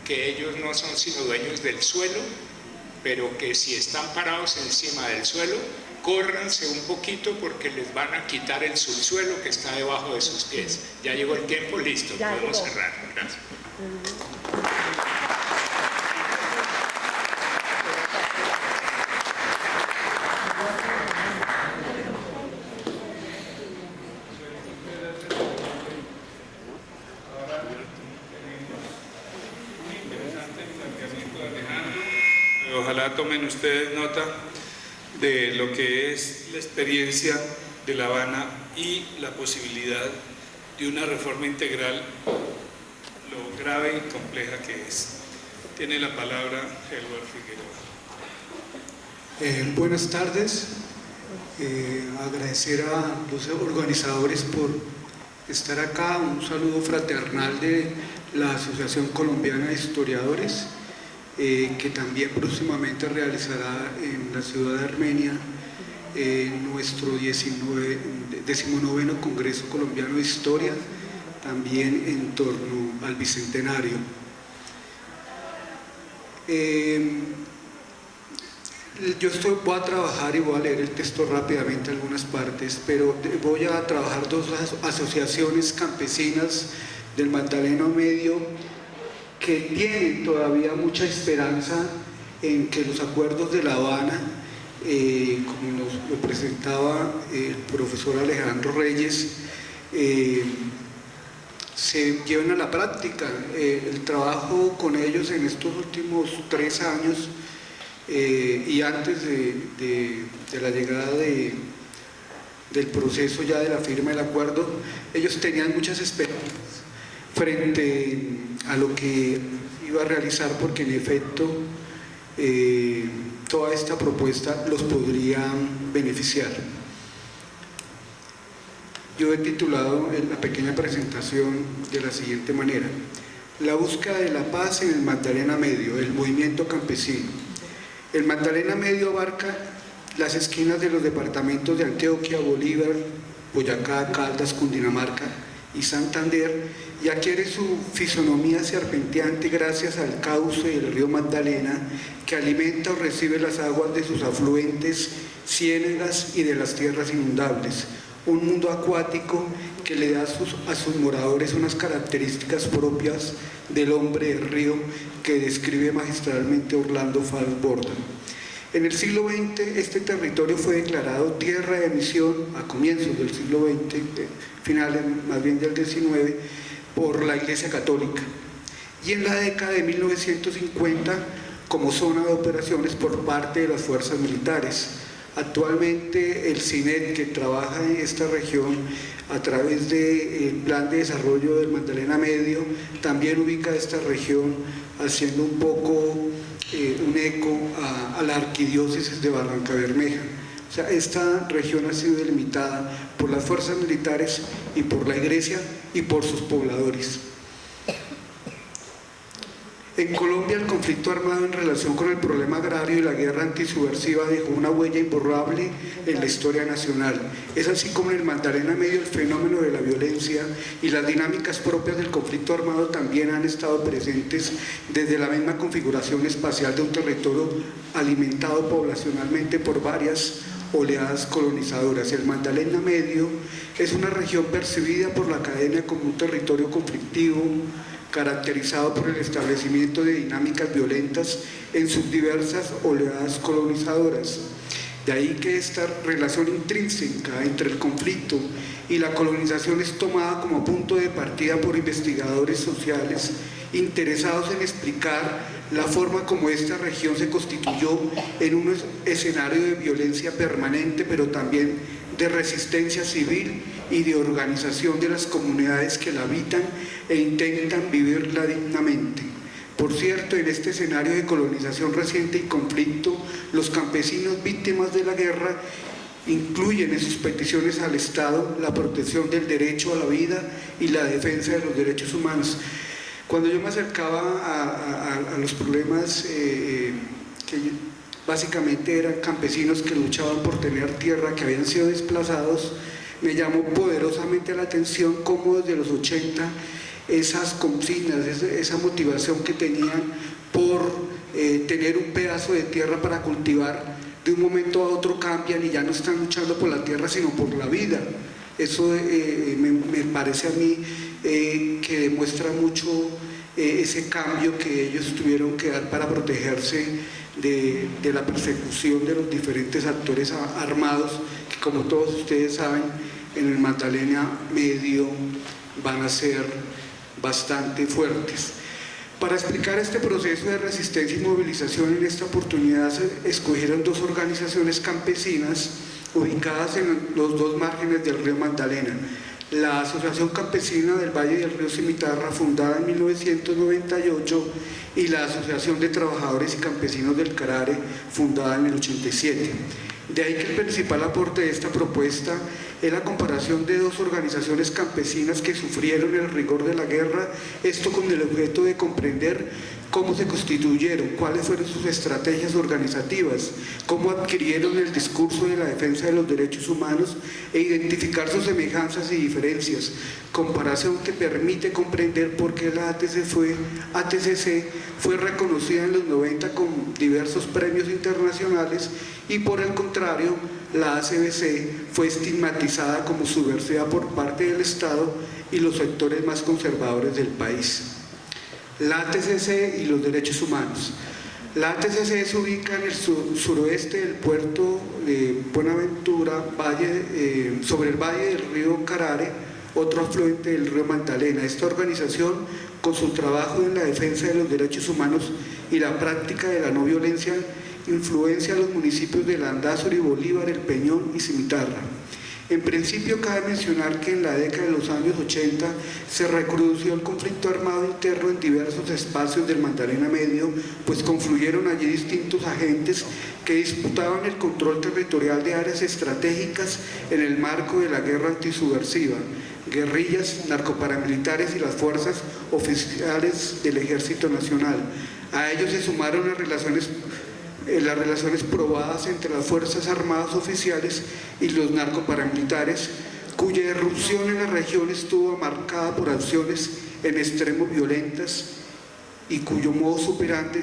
que ellos no son sino dueños del suelo, pero que si están parados encima del suelo, córranse un poquito porque les van a quitar el subsuelo que está debajo de sus pies. Ya llegó el tiempo, listo, podemos cerrar. Gracias. Ojalá tomen ustedes nota de lo que es la experiencia de La Habana y la posibilidad de una reforma integral, lo grave y compleja que es. Tiene la palabra Edward Figueroa. Buenas tardes. Agradecer a los organizadores por estar acá. Un saludo fraternal de la Asociación Colombiana de Historiadores, que también próximamente realizará en la ciudad de Armenia nuestro 19º Congreso Colombiano de Historia, también en torno al Bicentenario. Voy a trabajar y voy a leer el texto rápidamente algunas partes, pero voy a trabajar dos asociaciones campesinas del Magdalena Medio que tienen todavía mucha esperanza en que los acuerdos de La Habana, como nos lo presentaba el profesor Alejandro Reyes, se lleven a la práctica. El trabajo con ellos en estos últimos 3 años y antes de la llegada del proceso ya de la firma del acuerdo, ellos tenían muchas esperanzas frente a lo que iba a realizar, porque en efecto toda esta propuesta los podría beneficiar. Yo he titulado la pequeña presentación de la siguiente manera: la búsqueda de la paz en el Magdalena Medio, el movimiento campesino. El Magdalena Medio abarca las esquinas de los departamentos de Antioquia, Bolívar, Boyacá, Caldas, Cundinamarca y Santander, y adquiere su fisonomía serpenteante gracias al cauce del río Magdalena, que alimenta o recibe las aguas de sus afluentes, ciénegas y de las tierras inundables. Un mundo acuático que le da a sus moradores unas características propias del hombre del río que describe magistralmente Orlando Fals Borda. En el siglo XX este territorio fue declarado tierra de misión a comienzos del siglo XX, finales más bien del XIX, por la Iglesia Católica, y en la década de 1950 como zona de operaciones por parte de las fuerzas militares. Actualmente el CINET, que trabaja en esta región a través del Plan de Desarrollo del Magdalena Medio, también ubica esta región haciendo un poco un eco a la arquidiócesis de Barranca Bermeja. O sea, esta región ha sido delimitada por las fuerzas militares y por la Iglesia y por sus pobladores. En Colombia, el conflicto armado en relación con el problema agrario y la guerra antisubversiva dejó una huella imborrable en la historia nacional. Es así como en el Magdalena Medio el fenómeno de la violencia y las dinámicas propias del conflicto armado también han estado presentes desde la misma configuración espacial de un territorio alimentado poblacionalmente por varias oleadas colonizadoras. El Magdalena Medio es una región percibida por la academia como un territorio conflictivo, caracterizado por el establecimiento de dinámicas violentas en sus diversas oleadas colonizadoras. De ahí que esta relación intrínseca entre el conflicto y la colonización es tomada como punto de partida por investigadores sociales interesados en explicar la forma como esta región se constituyó en un escenario de violencia permanente, pero también de resistencia civil y de organización de las comunidades que la habitan e intentan vivirla dignamente. Por cierto, en este escenario de colonización reciente y conflicto, los campesinos víctimas de la guerra incluyen en sus peticiones al Estado la protección del derecho a la vida y la defensa de los derechos humanos. Cuando yo me acercaba a los problemas que básicamente eran campesinos que luchaban por tener tierra, que habían sido desplazados, me llamó poderosamente la atención cómo desde los 80 esas consignas, esa motivación que tenían por tener un pedazo de tierra para cultivar, de un momento a otro cambian y ya no están luchando por la tierra sino por la vida. Eso me parece a mí que demuestra mucho ese cambio que ellos tuvieron que dar para protegerse de la persecución de los diferentes actores armados, que como todos ustedes saben, en el Magdalena Medio van a ser bastante fuertes. Para explicar este proceso de resistencia y movilización, en esta oportunidad se escogieron dos organizaciones campesinas ubicadas en los dos márgenes del río Magdalena. la Asociación Campesina del Valle del Río Cimitarra, fundada en 1998, y la Asociación de Trabajadores y Campesinos del Carare, fundada en el 87. De ahí que el principal aporte de esta propuesta es la comparación de dos organizaciones campesinas que sufrieron el rigor de la guerra, esto con el objeto de comprender cómo se constituyeron, cuáles fueron sus estrategias organizativas, cómo adquirieron el discurso de la defensa de los derechos humanos e identificar sus semejanzas y diferencias, comparación que permite comprender por qué la ATCC fue reconocida en los 90 con diversos premios internacionales y por el contrario, la ACBC fue estigmatizada como subversiva por parte del Estado y los sectores más conservadores del país. La ATCC y los derechos humanos. La ATCC se ubica en el suroeste del puerto de Buenaventura, sobre el valle del río Carare, otro afluente del río Magdalena. Esta organización, con su trabajo en la defensa de los derechos humanos y la práctica de la no violencia, influencia a los municipios de Landázuri, Bolívar, El Peñón y Cimitarra. En principio cabe mencionar que en la década de los años 80 se recrudeció el conflicto armado interno en diversos espacios del Magdalena Medio, pues confluyeron allí distintos agentes que disputaban el control territorial de áreas estratégicas en el marco de la guerra antisubversiva, guerrillas, narcoparamilitares y las fuerzas oficiales del Ejército Nacional. A ellos se sumaron las relaciones probadas entre las Fuerzas Armadas oficiales y los narcoparamilitares, cuya irrupción en la región estuvo marcada por acciones en extremo violentas y cuyo modus operandi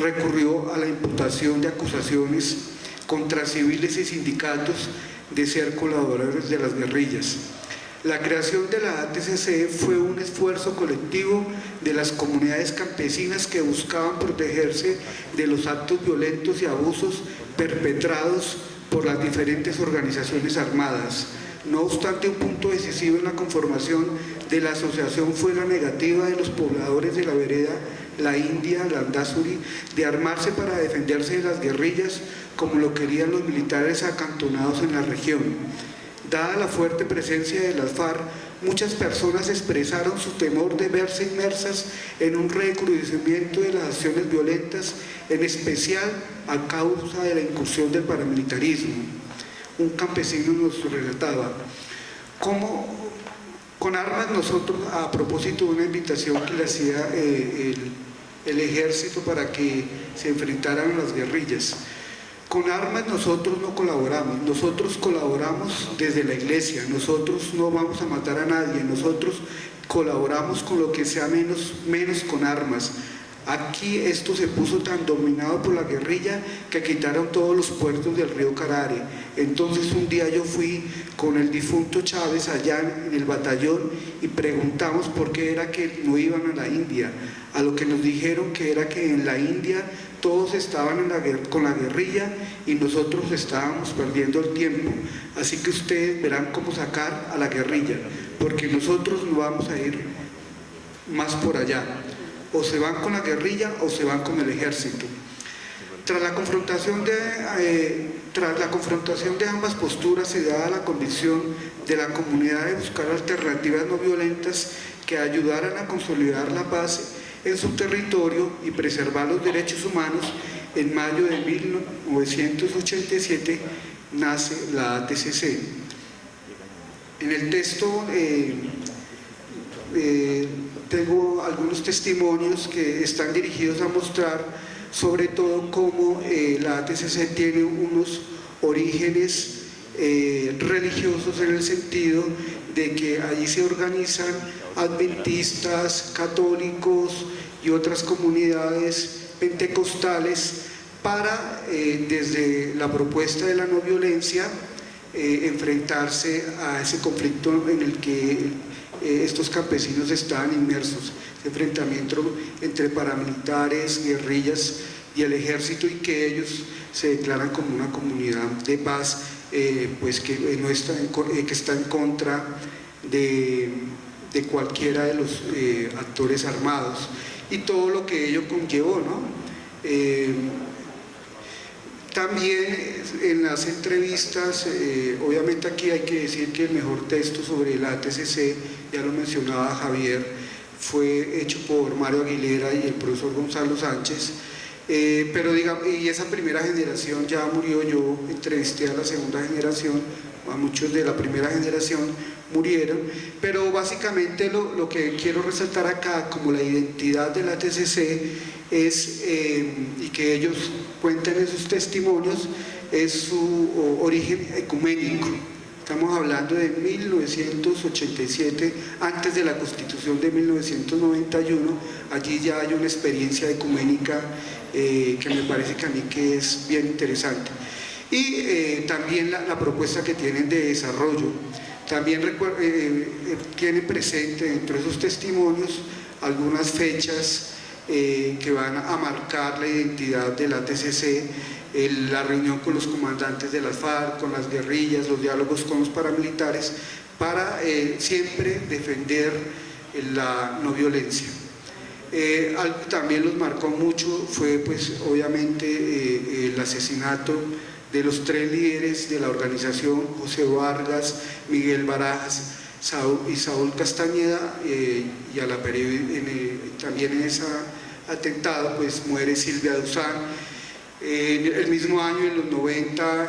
recurrió a la imputación de acusaciones contra civiles y sindicatos de ser colaboradores de las guerrillas. La creación de la ATCC fue un esfuerzo colectivo de las comunidades campesinas que buscaban protegerse de los actos violentos y abusos perpetrados por las diferentes organizaciones armadas. No obstante, un punto decisivo en la conformación de la asociación fue la negativa de los pobladores de la vereda La India, Landázuri, de armarse para defenderse de las guerrillas como lo querían los militares acantonados en la región. Dada la fuerte presencia de las FARC, muchas personas expresaron su temor de verse inmersas en un recrudecimiento de las acciones violentas, en especial a causa de la incursión del paramilitarismo. Un campesino nos relataba cómo con armas nosotros, a propósito de una invitación que le hacía el ejército para que se enfrentaran a las guerrillas, con armas nosotros no colaboramos, nosotros colaboramos desde la iglesia, nosotros no vamos a matar a nadie, nosotros colaboramos con lo que sea menos con armas. Aquí esto se puso tan dominado por la guerrilla que quitaron todos los puertos del río Carare. Entonces un día yo fui con el difunto Chávez allá en el batallón y preguntamos por qué era que no iban a la India. A lo que nos dijeron que era que en la India todos estaban con la guerrilla y nosotros estábamos perdiendo el tiempo. Así que ustedes verán cómo sacar a la guerrilla, porque nosotros no vamos a ir más por allá. O se van con la guerrilla o se van con el ejército. Tras la confrontación de ambas posturas y dada la convicción de la comunidad de buscar alternativas no violentas que ayudaran a consolidar la paz en su territorio y preservar los derechos humanos, en mayo de 1987 nace la ATCC. En el texto tengo algunos testimonios que están dirigidos a mostrar sobre todo cómo la ATCC tiene unos orígenes religiosos, en el sentido de que allí se organizan adventistas, católicos y otras comunidades pentecostales para, desde la propuesta de la no violencia, enfrentarse a ese conflicto en el que estos campesinos estaban inmersos, enfrentamiento entre paramilitares, guerrillas y el ejército, y que ellos se declaran como una comunidad de paz, pues que está en contra de cualquiera de los actores armados y todo lo que ello conllevó, ¿no? También en las entrevistas, obviamente aquí hay que decir que el mejor texto sobre la ATCC, ya lo mencionaba Javier, fue hecho por Mario Aguilera y el profesor Gonzalo Sánchez, pero digamos, y esa primera generación ya murió. Yo entrevisté a la segunda generación, a muchos de la primera generación murieron, pero básicamente lo que quiero resaltar acá como la identidad de la TCC es, y que ellos cuentan en sus testimonios, es su origen ecuménico. Estamos hablando de 1987, antes de la Constitución de 1991, allí ya hay una experiencia ecuménica que me parece que a mí que es bien interesante. Y también la propuesta que tienen de desarrollo. También tienen presente dentro de esos testimonios algunas fechas que van a marcar la identidad de la TCC, la reunión con los comandantes de las FARC, con las guerrillas, los diálogos con los paramilitares, para siempre defender la no violencia. Algo que también los marcó mucho fue pues obviamente el asesinato de los 3 líderes de la organización, José Vargas, Miguel Barajas y Saúl Castañeda, y a la también en ese atentado pues muere Silvia Duzán. El mismo año, en los 90,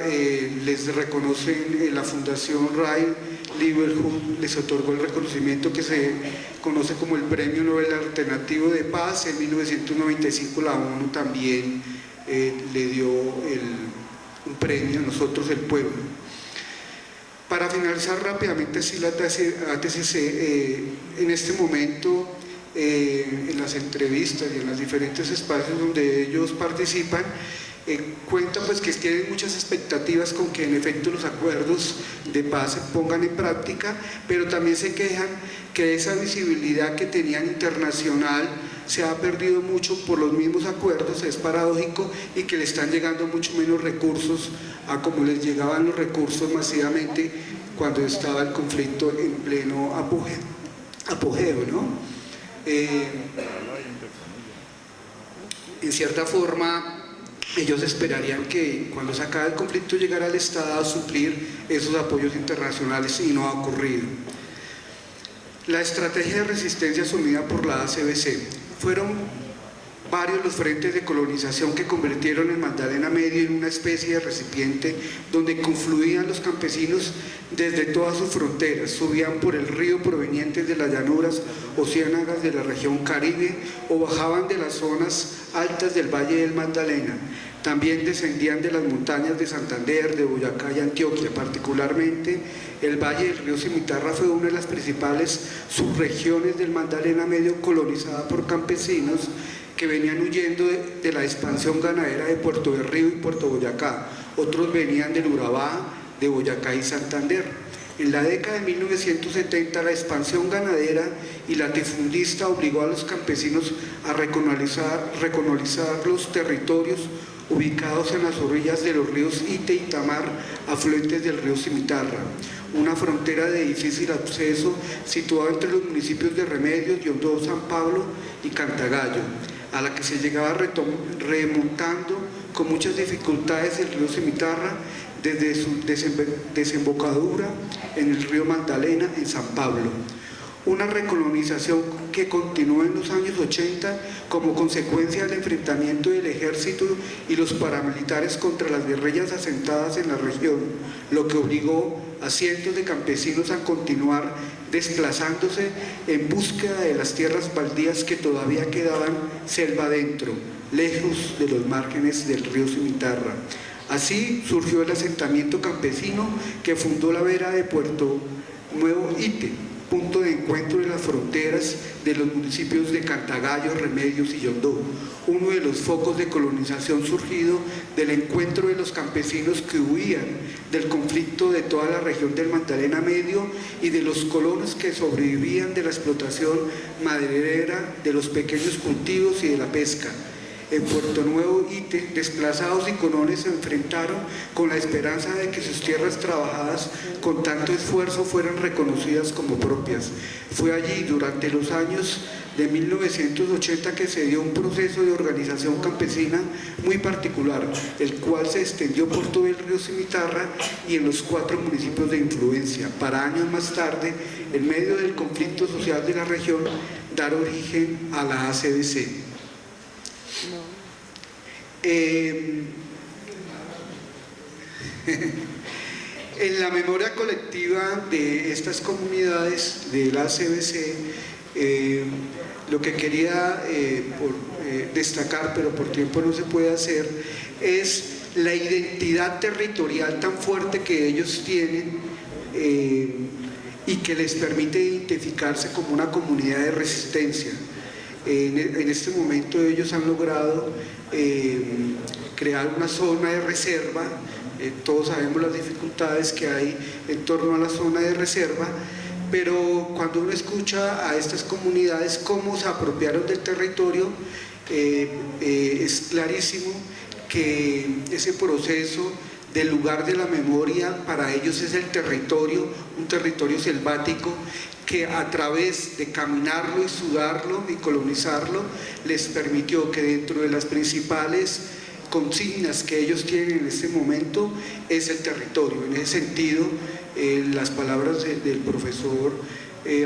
les reconocen la Fundación Ray Liverpool, les otorgó el reconocimiento que se conoce como el Premio Nobel Alternativo de Paz. En 1995 la ONU también le dio un premio, Nosotros el Pueblo. Para finalizar rápidamente, sí, la ATCC en este momento, en las entrevistas y en los diferentes espacios donde ellos participan, cuentan pues que tienen muchas expectativas con que en efecto los acuerdos de paz se pongan en práctica, pero también se quejan que esa visibilidad que tenían internacional se ha perdido mucho por los mismos acuerdos. Es paradójico, y que le están llegando mucho menos recursos a como les llegaban los recursos masivamente cuando estaba el conflicto en pleno apogeo, ¿no? En cierta forma, ellos esperarían que cuando se acabe el conflicto llegara el Estado a suplir esos apoyos internacionales, y no ha ocurrido. La estrategia de resistencia asumida por la ACBC: fueron varios los frentes de colonización que convirtieron el Magdalena Medio en una especie de recipiente donde confluían los campesinos desde todas sus fronteras. Subían por el río provenientes de las llanuras o ciénagas de la región Caribe, o bajaban de las zonas altas del Valle del Magdalena. También descendían de las montañas de Santander, de Boyacá y Antioquia. Particularmente, el Valle del Río Cimitarra fue una de las principales subregiones del Magdalena Medio colonizada por campesinos que venían huyendo de la expansión ganadera de Puerto de Río y Puerto Boyacá. Otros venían del Urabá, de Boyacá y Santander. En la década de 1970, la expansión ganadera y latifundista obligó a los campesinos a recolonizar los territorios ubicados en las orillas de los ríos Ite y Tamar, afluentes del río Cimitarra, una frontera de difícil acceso situada entre los municipios de Remedios, Yondó, San Pablo y Cantagallo, a la que se llegaba remontando con muchas dificultades el río Cimitarra desde su desembocadura en el río Magdalena en San Pablo. Una recolonización que continuó en los años 80 como consecuencia del enfrentamiento del ejército y los paramilitares contra las guerrillas asentadas en la región, lo que obligó a cientos de campesinos a continuar desplazándose en búsqueda de las tierras baldías que todavía quedaban selva adentro, lejos de los márgenes del río Cimitarra. Así surgió el asentamiento campesino que fundó la vera de Puerto Nuevo Ite, punto de encuentro de las fronteras de los municipios de Cantagallo, Remedios y Yondó, uno de los focos de colonización surgido del encuentro de los campesinos que huían del conflicto de toda la región del Magdalena Medio y de los colonos que sobrevivían de la explotación maderera, de los pequeños cultivos y de la pesca. En Puerto Nuevo, Ite, desplazados y colones se enfrentaron con la esperanza de que sus tierras trabajadas con tanto esfuerzo fueran reconocidas como propias. Fue allí, durante los años de 1980, que se dio un proceso de organización campesina muy particular, el cual se extendió por todo el río Cimitarra y en los 4 municipios de influencia, para años más tarde, en medio del conflicto social de la región, dar origen a la ACDC. En la memoria colectiva de estas comunidades de la ACBC, lo que quería destacar, pero por tiempo no se puede hacer, es la identidad territorial tan fuerte que ellos tienen y que les permite identificarse como una comunidad de resistencia. En este momento ellos han logrado crear una zona de reserva. Todos sabemos las dificultades que hay en torno a la zona de reserva, pero cuando uno escucha a estas comunidades cómo se apropiaron del territorio, es clarísimo que ese proceso del lugar de la memoria para ellos es el territorio, un territorio selvático que a través de caminarlo y sudarlo y colonizarlo les permitió que dentro de las principales consignas que ellos tienen en este momento es el territorio. En ese sentido, las palabras del profesor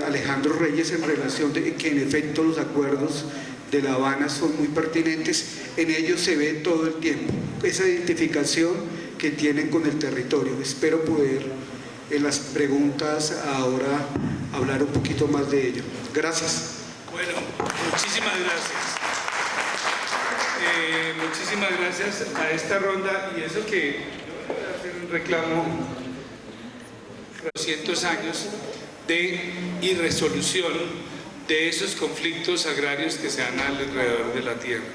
Alejandro Reyes en relación de que en efecto los acuerdos de La Habana son muy pertinentes, en ellos se ve todo el tiempo esa identificación que tienen con el territorio. Espero poder en las preguntas ahora hablar un poquito más de ello. Gracias. Bueno, muchísimas gracias. Muchísimas gracias a esta ronda, y eso que yo voy a hacer un reclamo. 200 años de irresolución de esos conflictos agrarios que se dan alrededor de la tierra.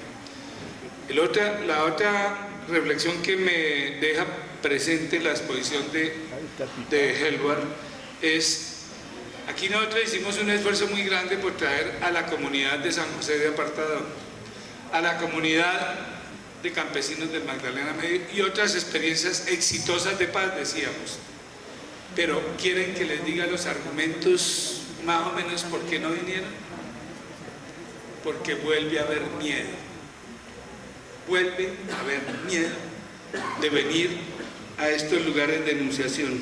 La otra reflexión que me deja presente la exposición de Helwar es: aquí nosotros hicimos un esfuerzo muy grande por traer a la comunidad de San José de Apartadón, a la comunidad de campesinos del Magdalena Medio y otras experiencias exitosas de paz, decíamos. Pero ¿quieren que les diga los argumentos más o menos por qué no vinieron? Porque vuelve a haber miedo. Vuelve a haber miedo de venir a estos lugares de enunciación.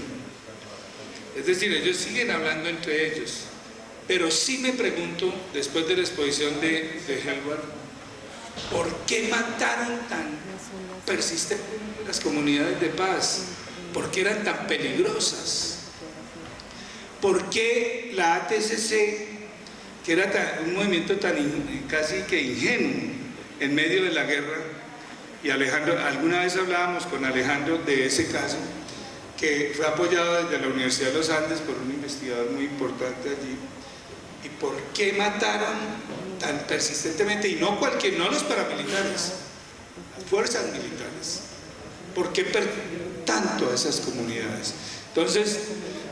Es decir, ellos siguen hablando entre ellos. Pero sí me pregunto, después de la exposición de Helwar, ¿por qué mataron tan persistentemente las comunidades de paz? ¿Por qué eran tan peligrosas? ¿Por qué la ATCC, que era un movimiento tan casi que ingenuo en medio de la guerra? Y Alejandro, alguna vez hablábamos con Alejandro de ese caso, que fue apoyado desde la Universidad de los Andes por un investigador muy importante allí. ¿Y por qué mataron tan persistentemente? Y no los paramilitares, las fuerzas militares. ¿Por qué tanto a esas comunidades? Entonces,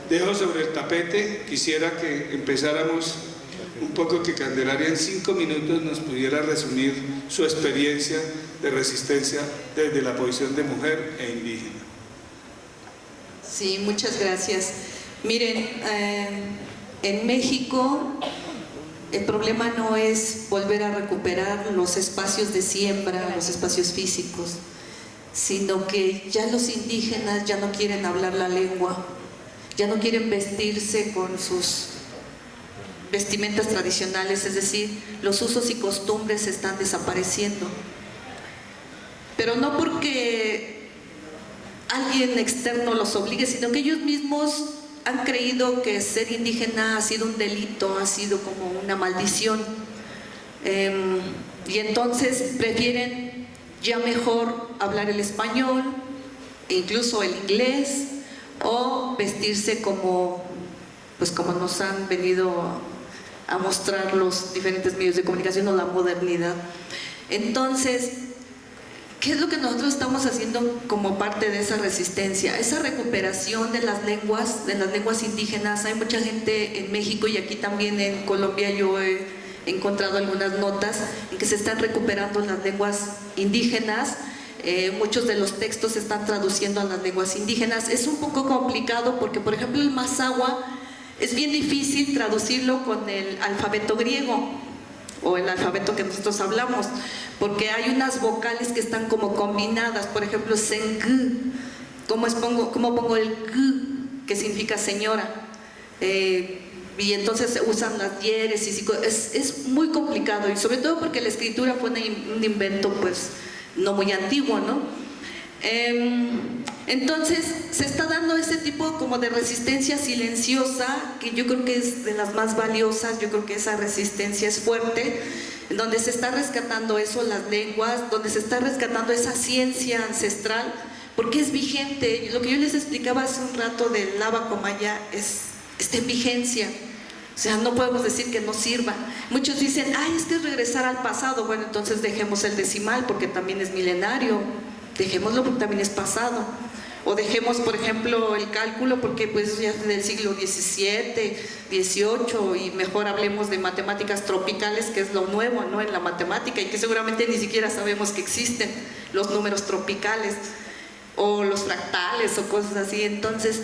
dejo sobre el tapete, quisiera que empezáramos un poco, que Candelaria en 5 minutos nos pudiera resumir su experiencia de resistencia desde la posición de mujer e indígena. Sí, muchas gracias. Miren, en México el problema no es volver a recuperar los espacios de siembra, los espacios físicos, sino que ya los indígenas ya no quieren hablar la lengua, ya no quieren vestirse con sus vestimentas tradicionales, es decir, los usos y costumbres están desapareciendo. Pero no porque alguien externo los obligue, sino que ellos mismos han creído que ser indígena ha sido un delito, ha sido como una maldición. Y entonces prefieren ya mejor hablar el español, incluso el inglés, o vestirse como nos han venido a mostrar los diferentes medios de comunicación o la modernidad. Entonces, ¿qué es lo que nosotros estamos haciendo como parte de esa resistencia? Esa recuperación de las lenguas indígenas. Hay mucha gente en México y aquí también en Colombia yo he he encontrado algunas notas en que se están recuperando las lenguas indígenas. Muchos de los textos se están traduciendo a las lenguas indígenas. Es un poco complicado porque, por ejemplo, el mazahua es bien difícil traducirlo con el alfabeto griego o el alfabeto que nosotros hablamos, porque hay unas vocales que están como combinadas. Por ejemplo, seng, ¿cómo pongo el g, que significa señora? Y entonces se usan las diéresis, es muy complicado, y sobre todo porque la escritura fue un invento pues no muy antiguo, ¿no? Entonces se está dando ese tipo como de resistencia silenciosa, que yo creo que es de las más valiosas. Yo creo que esa resistencia es fuerte, donde se está rescatando eso, las lenguas, donde se está rescatando esa ciencia ancestral, porque es vigente. Lo que yo les explicaba hace un rato del Lábaco Maya está en vigencia. O sea, no podemos decir que no sirva. Muchos dicen, ay, es que es regresar al pasado. Bueno, entonces dejemos el decimal porque también es milenario. Dejémoslo porque también es pasado. O dejemos, por ejemplo, el cálculo porque pues ya es del siglo XVII, XVIII, y mejor hablemos de matemáticas tropicales, que es lo nuevo, ¿no?, en la matemática, y que seguramente ni siquiera sabemos que existen los números tropicales o los fractales o cosas así. Entonces,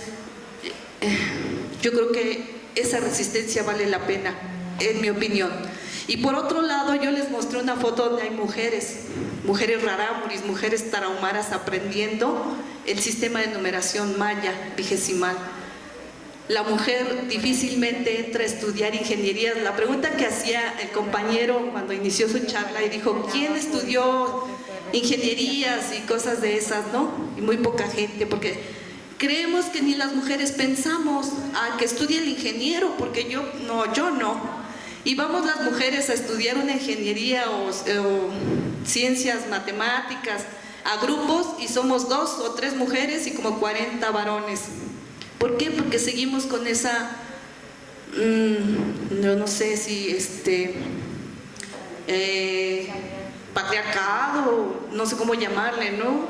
yo creo que esa resistencia vale la pena, en mi opinión. Y por otro lado, yo les mostré una foto donde hay mujeres rarámuris, mujeres tarahumaras aprendiendo el sistema de numeración maya vigesimal. La mujer difícilmente entra a estudiar ingeniería. La pregunta que hacía el compañero cuando inició su charla y dijo, ¿quién estudió ingenierías y cosas de esas, no? Y muy poca gente, porque creemos que ni las mujeres pensamos que estudie el ingeniero, porque yo no. Y vamos las mujeres a estudiar una ingeniería o ciencias matemáticas a grupos, y somos 2 o 3 mujeres y como 40 varones. ¿Por qué? Porque seguimos con esa, yo no sé si patriarcado, no sé cómo llamarle, ¿no?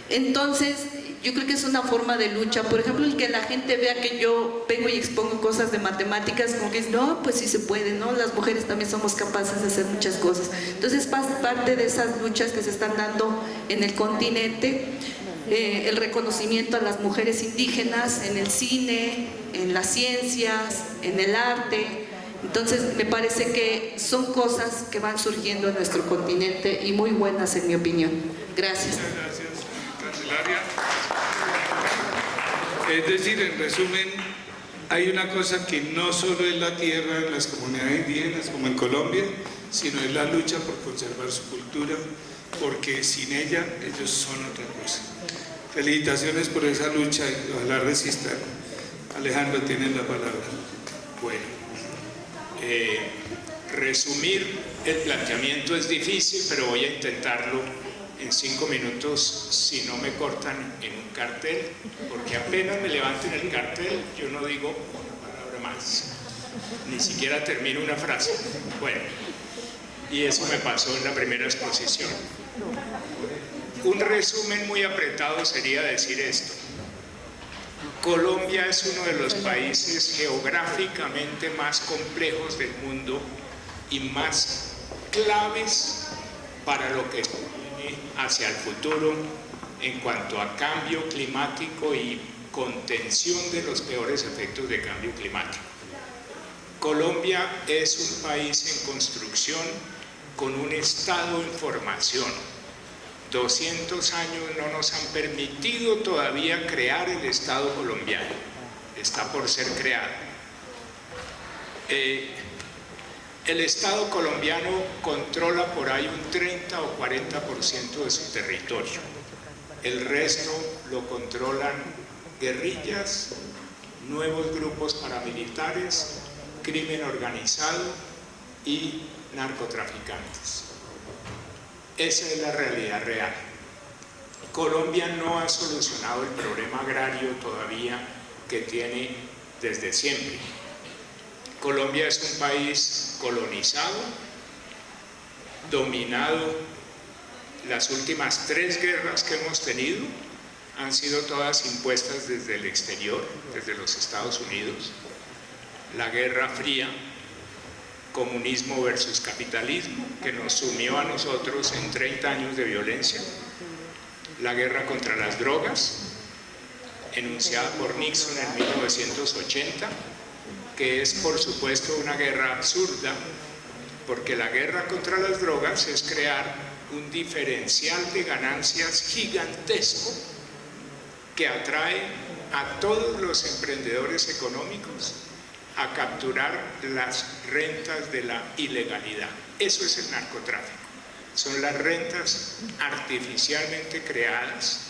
Entonces, yo creo que es una forma de lucha. Por ejemplo, el que la gente vea que yo vengo y expongo cosas de matemáticas, como que es, no, pues sí se puede, ¿no? Las mujeres también somos capaces de hacer muchas cosas. Entonces, parte de esas luchas que se están dando en el continente, el reconocimiento a las mujeres indígenas en el cine, en las ciencias, en el arte. Entonces, me parece que son cosas que van surgiendo en nuestro continente y muy buenas, en mi opinión. Gracias. Muchas gracias, Candelaria. Es decir, en resumen, hay una cosa que no solo es la tierra en las comunidades indígenas como en Colombia, sino es la lucha por conservar su cultura, porque sin ella ellos son otra cosa. Felicitaciones por esa lucha y ojalá resistan. Alejandro, tienes la palabra. Bueno, resumir el planteamiento es difícil, pero voy a intentarlo en 5 minutos, si no me cortan en un cartel, porque apenas me levanten el cartel, yo no digo una palabra más, ni siquiera termino una frase. Bueno, y eso me pasó en la primera exposición. Un resumen muy apretado sería decir esto: Colombia es uno de los países geográficamente más complejos del mundo y más claves para lo que viene hacia el futuro en cuanto a cambio climático y contención de los peores efectos de cambio climático. Colombia es un país en construcción con un estado en formación. 200 años no nos han permitido todavía crear el Estado colombiano. Está por ser creado. El Estado colombiano controla por ahí un 30 o 40% de su territorio. El resto lo controlan guerrillas, nuevos grupos paramilitares, crimen organizado y narcotraficantes. Esa es la realidad real. Colombia no ha solucionado el problema agrario todavía que tiene desde siempre. Colombia es un país colonizado, dominado. Las últimas 3 guerras que hemos tenido han sido todas impuestas desde el exterior, desde los Estados Unidos. La Guerra Fría, comunismo versus capitalismo, que nos sumió a nosotros en 30 años de violencia, la guerra contra las drogas, enunciada por Nixon en 1980, que es por supuesto una guerra absurda, porque la guerra contra las drogas es crear un diferencial de ganancias gigantesco que atrae a todos los emprendedores económicos a capturar las rentas de la ilegalidad. Eso es el narcotráfico. Son las rentas artificialmente creadas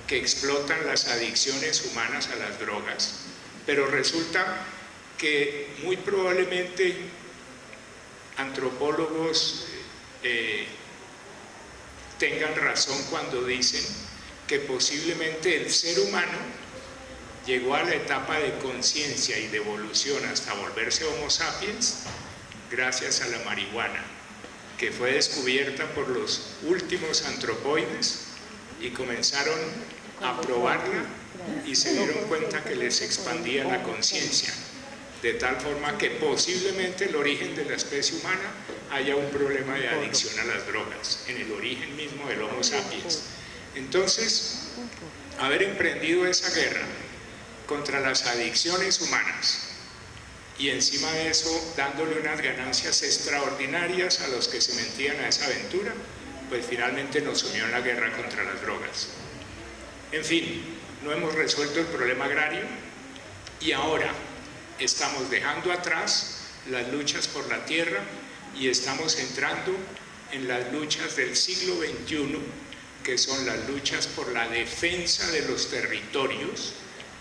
que explotan las adicciones humanas a las drogas, pero resulta que muy probablemente antropólogos tengan razón cuando dicen que posiblemente el ser humano llegó a la etapa de conciencia y de evolución hasta volverse Homo sapiens gracias a la marihuana, que fue descubierta por los últimos antropoides y comenzaron a probarla y se dieron cuenta que les expandía la conciencia, de tal forma que posiblemente el origen de la especie humana haya un problema de adicción a las drogas, en el origen mismo del Homo sapiens. Entonces, haber emprendido esa guerra contra las adicciones humanas y encima de eso dándole unas ganancias extraordinarias a los que se metían a esa aventura, pues finalmente nos sumió en la guerra contra las drogas. En fin, no hemos resuelto el problema agrario y ahora estamos dejando atrás las luchas por la tierra y estamos entrando en las luchas del siglo XXI, que son las luchas por la defensa de los territorios,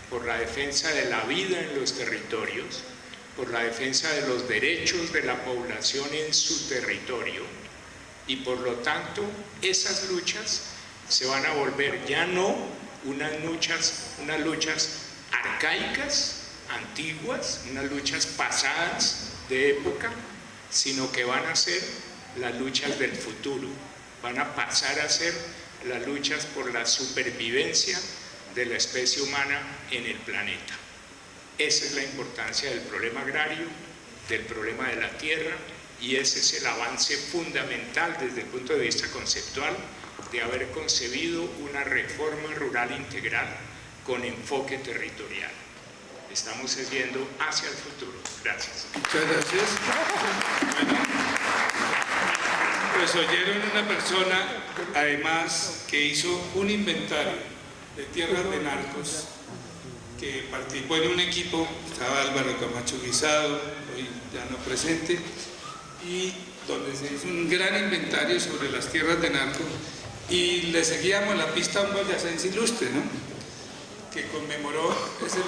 por la defensa de la vida en los territorios, por la defensa de los derechos de la población en su territorio, y por lo tanto esas luchas se van a volver ya no unas luchas arcaicas, antiguas, unas luchas pasadas de época, sino que van a ser las luchas del futuro, van a pasar a ser las luchas por la supervivencia de la especie humana en el planeta. Esa es la importancia del problema agrario, del problema de la tierra, y ese es el avance fundamental desde el punto de vista conceptual de haber concebido una reforma rural integral con enfoque territorial. Estamos yendo hacia el futuro. Gracias. Muchas gracias. Bueno, pues oyeron una persona, además, que hizo un inventario de tierras de narcos, que participó en un equipo, estaba Álvaro Camacho Guisado, hoy ya no presente, y donde se hizo un gran inventario sobre las tierras de narcos, y le seguíamos la pista a un boyacense ilustre, ¿no?, que conmemoró, es el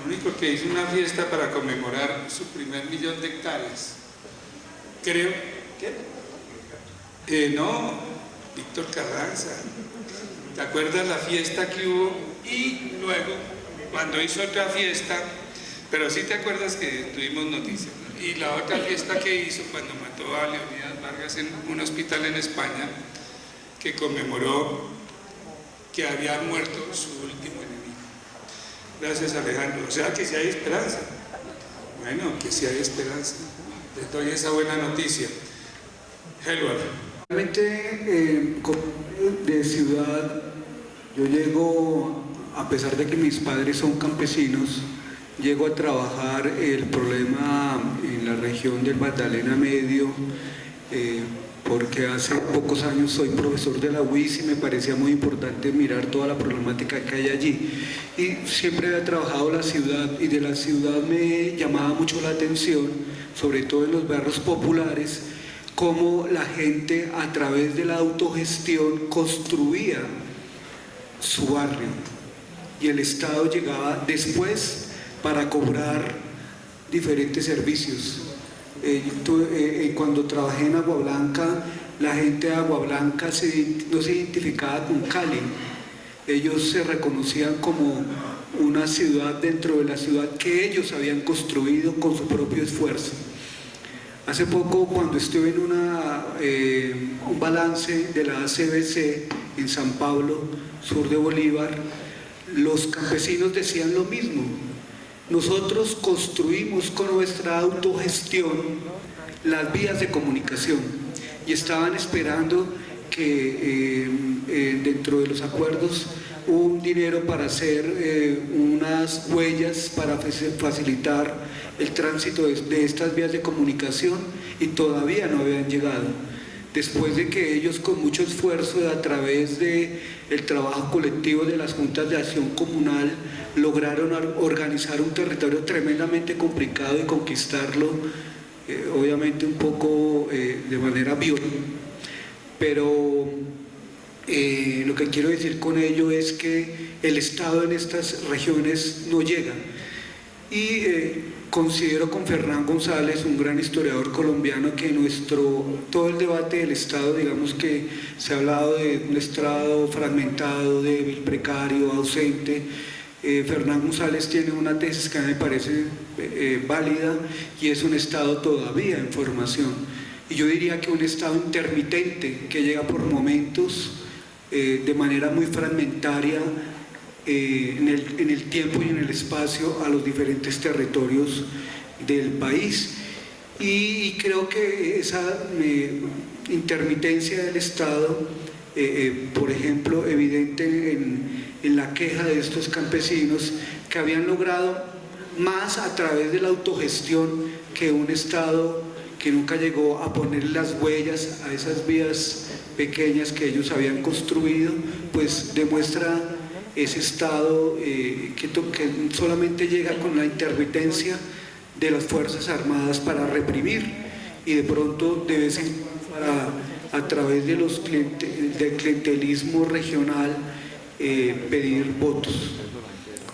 único que hizo una fiesta para conmemorar su primer 1.000.000 de hectáreas. Creo, ¿qué? No, Víctor Carranza. ¿Te acuerdas la fiesta que hubo? Y luego, cuando hizo otra fiesta, pero sí te acuerdas que tuvimos noticias, ¿no? Y la otra fiesta que hizo cuando mató a Leonidas Vargas en un hospital en España, que conmemoró que había muerto su último enemigo. Gracias, Alejandro. O sea que sí hay esperanza. Bueno, que sí hay esperanza. Les doy esa buena noticia. Helward. Realmente, de ciudad, yo llego, a pesar de que mis padres son campesinos, llego a trabajar el problema en la región del Magdalena Medio, porque hace pocos años soy profesor de la UIS y me parecía muy importante mirar toda la problemática que hay allí. Y siempre había trabajado la ciudad, y de la ciudad me llamaba mucho la atención, sobre todo en los barrios populares, cómo la gente a través de la autogestión construía su barrio y el Estado llegaba después para cobrar diferentes servicios. Cuando trabajé en Agua Blanca, la gente de Agua Blanca no se identificaba con Cali. Ellos se reconocían como una ciudad dentro de la ciudad que ellos habían construido con su propio esfuerzo. Hace poco, cuando estuve en un balance de la ACBC en San Pablo, sur de Bolívar, los campesinos decían lo mismo. nosotros construimos con nuestra autogestión las vías de comunicación y estaban esperando que dentro de los acuerdos hubo un dinero para hacer unas huellas para facilitar el tránsito de estas vías de comunicación y todavía no habían llegado. Después de que ellos con mucho esfuerzo a través del trabajo colectivo de las juntas de acción comunal lograron organizar un territorio tremendamente complicado y conquistarlo, obviamente un poco de manera violenta, pero lo que quiero decir con ello es que el Estado en estas regiones no llega. Y considero con Fernán González, un gran historiador colombiano, que todo el debate del Estado, digamos que se ha hablado de un Estado fragmentado, débil, precario, ausente. Fernán González tiene una tesis que a mí me parece válida y es un Estado todavía en formación. Y yo diría que un Estado intermitente que llega por momentos de manera muy fragmentaria en el tiempo y en el espacio a los diferentes territorios del país. Y creo que esa intermitencia del Estado, por ejemplo, evidente en la queja de estos campesinos que habían logrado más a través de la autogestión que un Estado que nunca llegó a poner las huellas a esas vías pequeñas que ellos habían construido, pues demuestra ese Estado que solamente llega con la intermitencia de las Fuerzas Armadas para reprimir y de pronto de vez en cuando a través del clientelismo regional pedir votos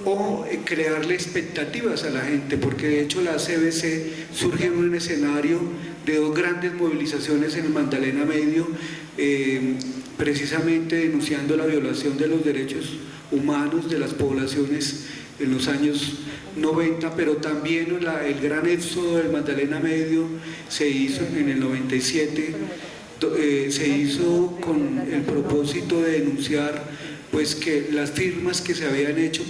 o crearle expectativas a la gente, porque de hecho la CBC surge en un escenario de dos grandes movilizaciones en el Magdalena Medio, precisamente denunciando la violación de los derechos humanos de las poblaciones en los años 90, pero también el gran éxodo del Magdalena Medio se hizo en el 97, se hizo con el propósito de denunciar pues que las firmas que se habían hecho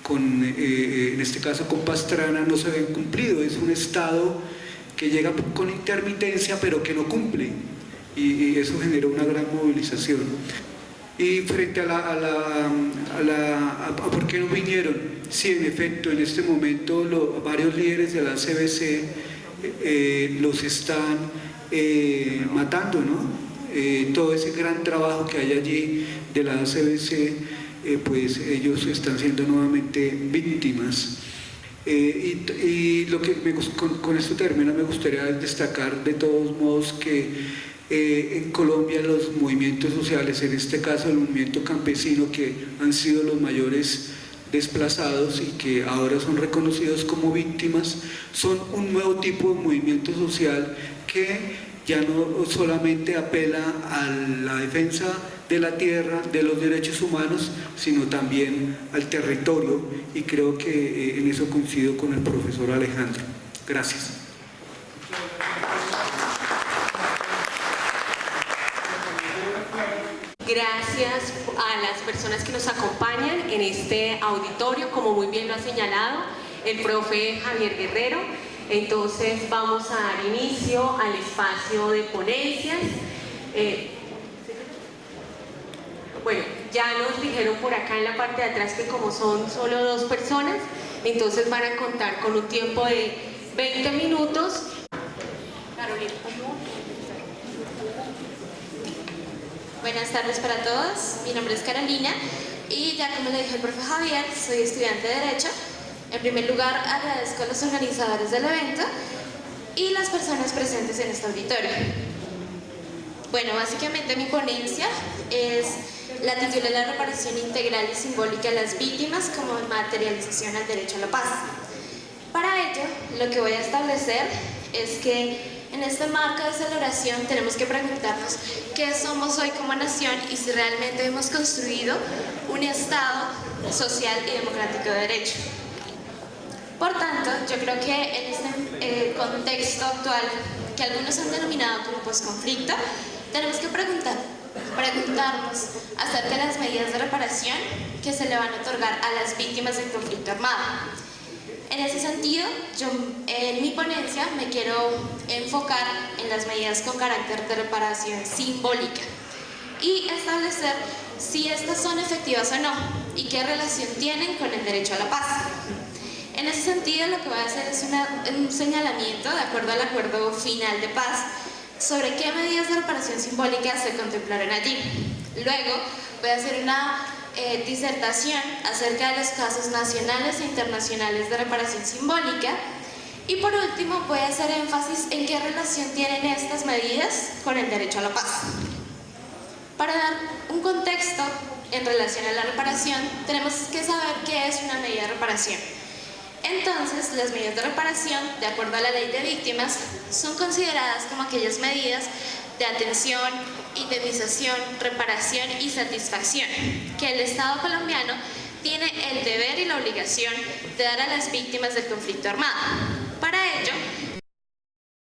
en este caso con Pastrana no se habían cumplido. Es un Estado que llega con intermitencia pero que no cumple, y eso generó una gran movilización. Y frente a ¿por qué no vinieron? Sí, en efecto, en este momento varios líderes de la CBC los están matando, ¿no? Todo ese gran trabajo que hay allí de la CBC, pues ellos están siendo nuevamente víctimas. Y lo que con esto termino, me gustaría destacar de todos modos que en Colombia los movimientos sociales, en este caso el movimiento campesino, que han sido los mayores desplazados y que ahora son reconocidos como víctimas, son un nuevo tipo de movimiento social que ya no solamente apela a la defensa de la tierra, de los derechos humanos, sino también al territorio, y creo que en eso coincido con el profesor Alejandro. Gracias. Gracias a las personas que nos acompañan en este auditorio, como muy bien lo ha señalado el profe Javier Guerrero. Entonces vamos a dar inicio al espacio de ponencias. Bueno, ya nos dijeron por acá en la parte de atrás que como son solo 2 personas, entonces van a contar con un tiempo de 20 minutos. Carolina, por favor. Buenas tardes para todos, mi nombre es Carolina y ya como le dijo el profe Javier, soy estudiante de Derecho. En primer lugar, agradezco a los organizadores del evento y las personas presentes en este auditorio. Bueno, básicamente mi ponencia la titulé La reparación integral y simbólica a las víctimas como materialización al derecho a la paz. Para ello, lo que voy a establecer es que en este marco de celebración tenemos que preguntarnos qué somos hoy como nación y si realmente hemos construido un Estado social y democrático de derecho. Por tanto, yo creo que en este contexto actual, que algunos han denominado como posconflicto, tenemos que preguntar preguntarnos acerca de las medidas de reparación que se le van a otorgar a las víctimas del conflicto armado. En ese sentido, yo en mi ponencia me quiero enfocar en las medidas con carácter de reparación simbólica y establecer si estas son efectivas o no y qué relación tienen con el derecho a la paz. En ese sentido, lo que voy a hacer es un señalamiento, de acuerdo al acuerdo final de paz, sobre qué medidas de reparación simbólica se contemplaron allí. Luego, voy a hacer una disertación acerca de los casos nacionales e internacionales de reparación simbólica. Y por último, voy a hacer énfasis en qué relación tienen estas medidas con el derecho a la paz. Para dar un contexto en relación a la reparación, tenemos que saber qué es una medida de reparación. Entonces, las medidas de reparación, de acuerdo a la ley de víctimas, son consideradas como aquellas medidas de atención, indemnización, reparación y satisfacción que el Estado colombiano tiene el deber y la obligación de dar a las víctimas del conflicto armado. Para ello,